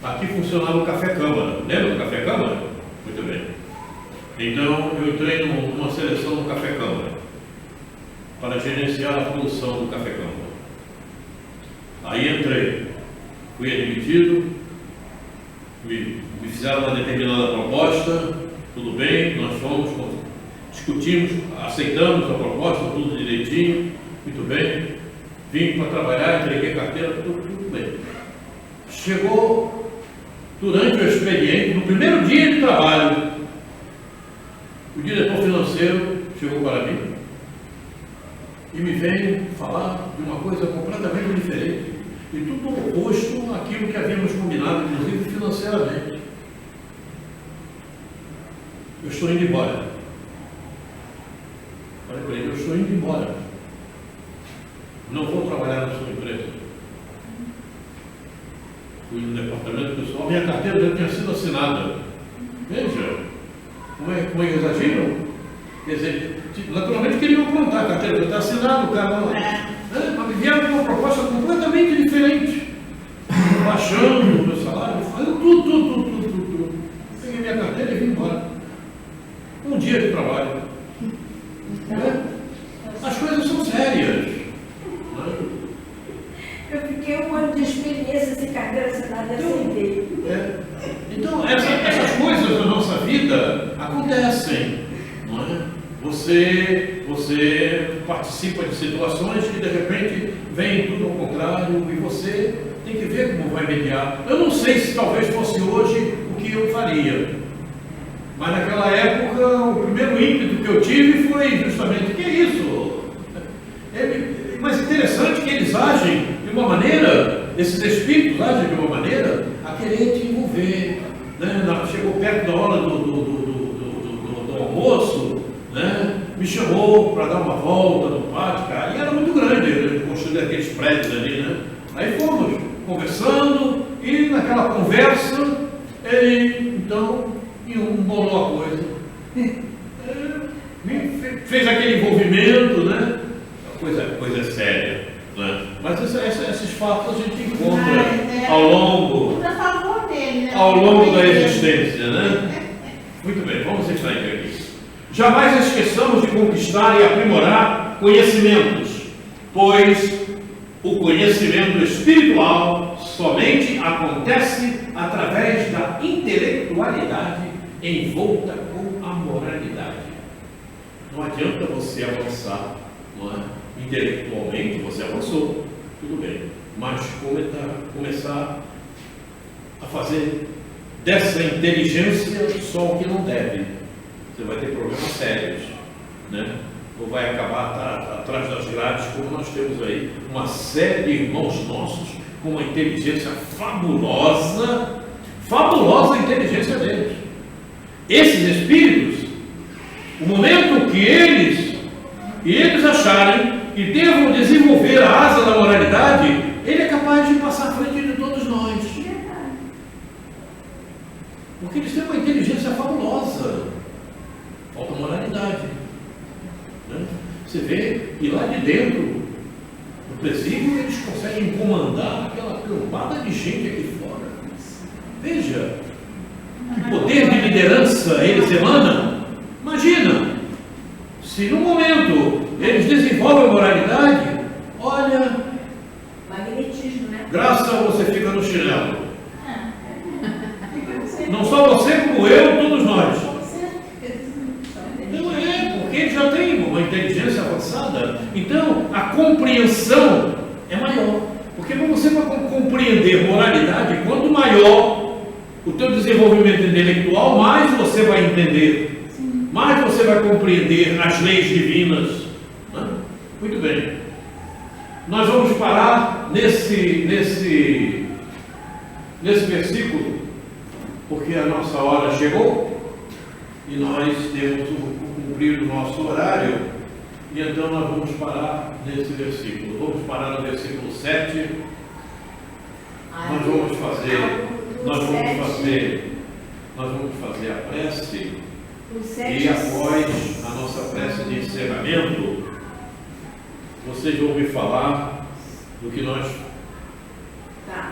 Aqui funcionava o Café Câmara. Lembra do Café Câmara? Muito bem. Então, eu entrei numa seleção no Café Câmara para gerenciar a produção do Café Câmara. Aí entrei, fui admitido, me fizeram uma determinada proposta, tudo bem, nós fomos, discutimos, aceitamos a proposta, tudo direitinho, muito bem, vim para trabalhar, entreguei carteira, tudo bem. Chegou durante o expediente, no primeiro dia de trabalho, o diretor financeiro chegou para mim e me veio falar de uma coisa completamente diferente e tudo oposto àquilo que havíamos combinado, inclusive financeiramente. Eu estou indo embora. Falei para ele, eu estou indo embora. Não vou trabalhar na sua empresa. Fui no departamento pessoal, minha carteira já tinha sido assinada. Veja, como é que eles agiram? Quer dizer, naturalmente queriam aprontar a carteira, já está assinado, o cara não. Mas vieram com uma proposta completamente diferente. Baixando o meu salário, fazendo tudo. Peguei minha carteira e vim embora. Um dia de trabalho. As coisas são sérias. Eu fiquei 1 ano de experiência sem carteira assinada e aceitei. Então, essas coisas na nossa vida acontecem, não é? Você participa de situações que de repente vem tudo ao contrário e você tem que ver como vai mediar. Eu não sei se talvez fosse hoje o que eu faria, mas naquela época o primeiro ímpeto que eu tive foi justamente, que é isso? Mas interessante que eles agem de uma maneira, esses espíritos agem de uma maneira a querer te envolver, né? Chegou perto da hora do almoço, né? Me chamou para dar uma volta no pátio, cara, e era muito grande, construir aqueles prédios ali, né? Aí fomos conversando, e naquela conversa, ele então embolou a coisa. Fez aquele envolvimento, né? Coisa séria. Né? Mas esses fatos a gente encontra ao longo da existência. Né? Muito bem, vamos entrar aqui. Jamais esqueçamos de conquistar e aprimorar conhecimentos, pois o conhecimento espiritual somente acontece através da intelectualidade envolta com a moralidade. Não adianta você avançar, não é? Intelectualmente você avançou, tudo bem, mas começar a fazer dessa inteligência só o que não deve, você vai ter problemas sérios, né? Ou vai acabar atrás das grades, como nós temos aí uma série de irmãos nossos com uma inteligência fabulosa a inteligência deles. Esses espíritos, o momento que eles acharem que devam desenvolver a asa da moralidade, ele é capaz de passar à frente de todos nós. Porque eles têm uma inteligência fabulosa. Falta moralidade. Né? Você vê, e lá de dentro do presídio eles conseguem comandar aquela cambada de gente aqui fora. Veja, que poder de liderança eles emanam. Imagina, se no momento eles desenvolvem a moralidade, olha, magnetismo, né? graça você fica no chinelo. Não só você, como eu, todos nós. Não é, porque eles já têm uma inteligência avançada. Então, a compreensão é maior. Porque para você compreender moralidade, quanto maior o teu desenvolvimento intelectual, mais você vai entender. Mais você vai compreender as leis divinas. Né? Muito bem. Nós vamos parar nesse versículo, porque a nossa hora chegou e nós temos que cumprir o nosso horário, e então nós vamos parar nesse versículo. Vamos parar no versículo 7. Nós vamos fazer a prece, e após a nossa prece de encerramento, vocês vão ouvir falar do que nós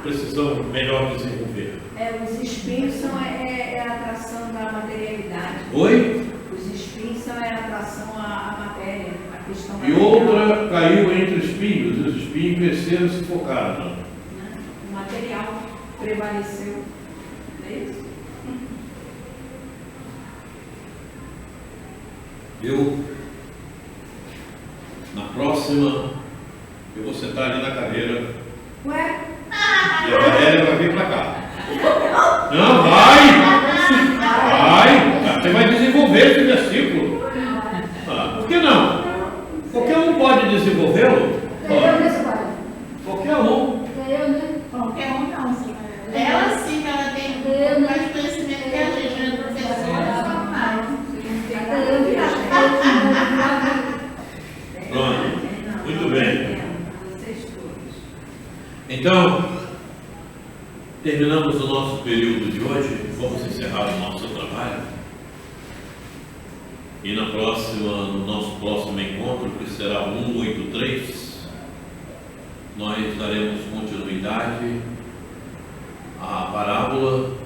precisamos melhor desenvolver. Os espinhos são a atração da materialidade. Oi? Os espinhos são a atração à matéria, a questão E material. outra caiu entre espinhos, e os espinhos cresceram e se focaram. O material prevaleceu. Não é isso? Na próxima, eu vou sentar ali na cadeira. Ué? E a Valéria vai vir para cá. Não, vai! Você vai desenvolver esse versículo. Por que não? Qualquer um pode desenvolvê-lo. Eu, né, seu pai? Qualquer um. Eu, né? Qualquer um não, sim. Ela sim, ela tem mais conhecimento que a gente, né? Professora, só mais. Pronto. Muito bem. Então, terminamos o nosso período de hoje. Vamos encerrar o nosso trabalho. E no nosso próximo encontro, que será o 183, nós daremos continuidade à parábola,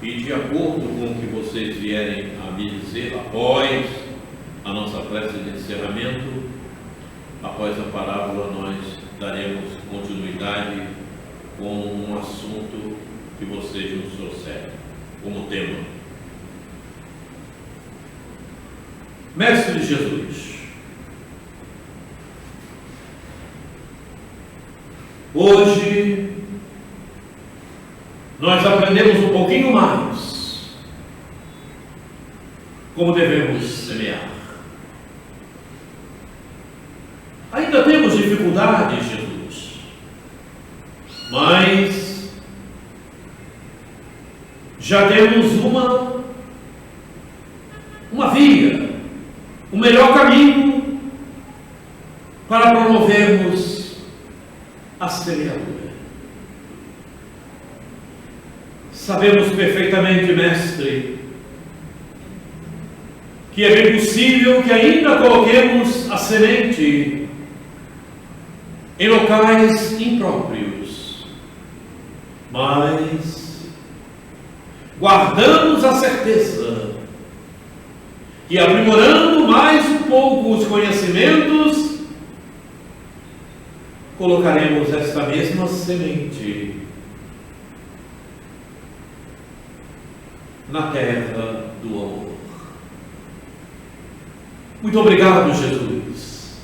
e de acordo com o que vocês vierem a me dizer após a nossa prece de encerramento, após a parábola nós daremos continuidade com um assunto que vocês nos trouxeram como tema. Mestre Jesus, hoje nós aprendemos um pouquinho mais como devemos semear. Ainda temos dificuldades, Jesus, mas já temos uma via, o melhor caminho para promovermos a semeadura. Sabemos perfeitamente, mestre, que é bem possível que ainda coloquemos a semente em locais impróprios, mas guardamos a certeza que, aprimorando mais um pouco os conhecimentos, colocaremos esta mesma semente na terra do amor. Muito obrigado, Jesus,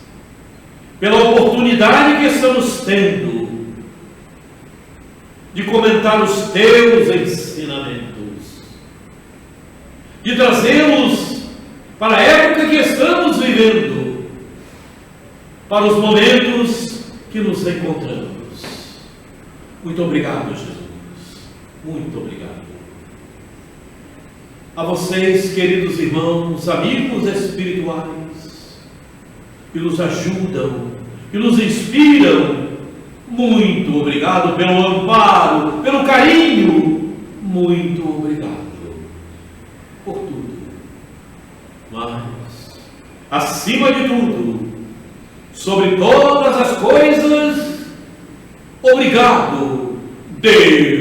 pela oportunidade que estamos tendo de comentar os teus ensinamentos, de trazê-los para a época que estamos vivendo, para os momentos que nos encontramos. Muito obrigado, Jesus. Muito obrigado. A vocês, queridos irmãos, amigos espirituais, que nos ajudam, que nos inspiram, muito obrigado pelo amparo, pelo carinho. Muito obrigado por tudo. Mas, acima de tudo, sobre todas as coisas, obrigado, Deus.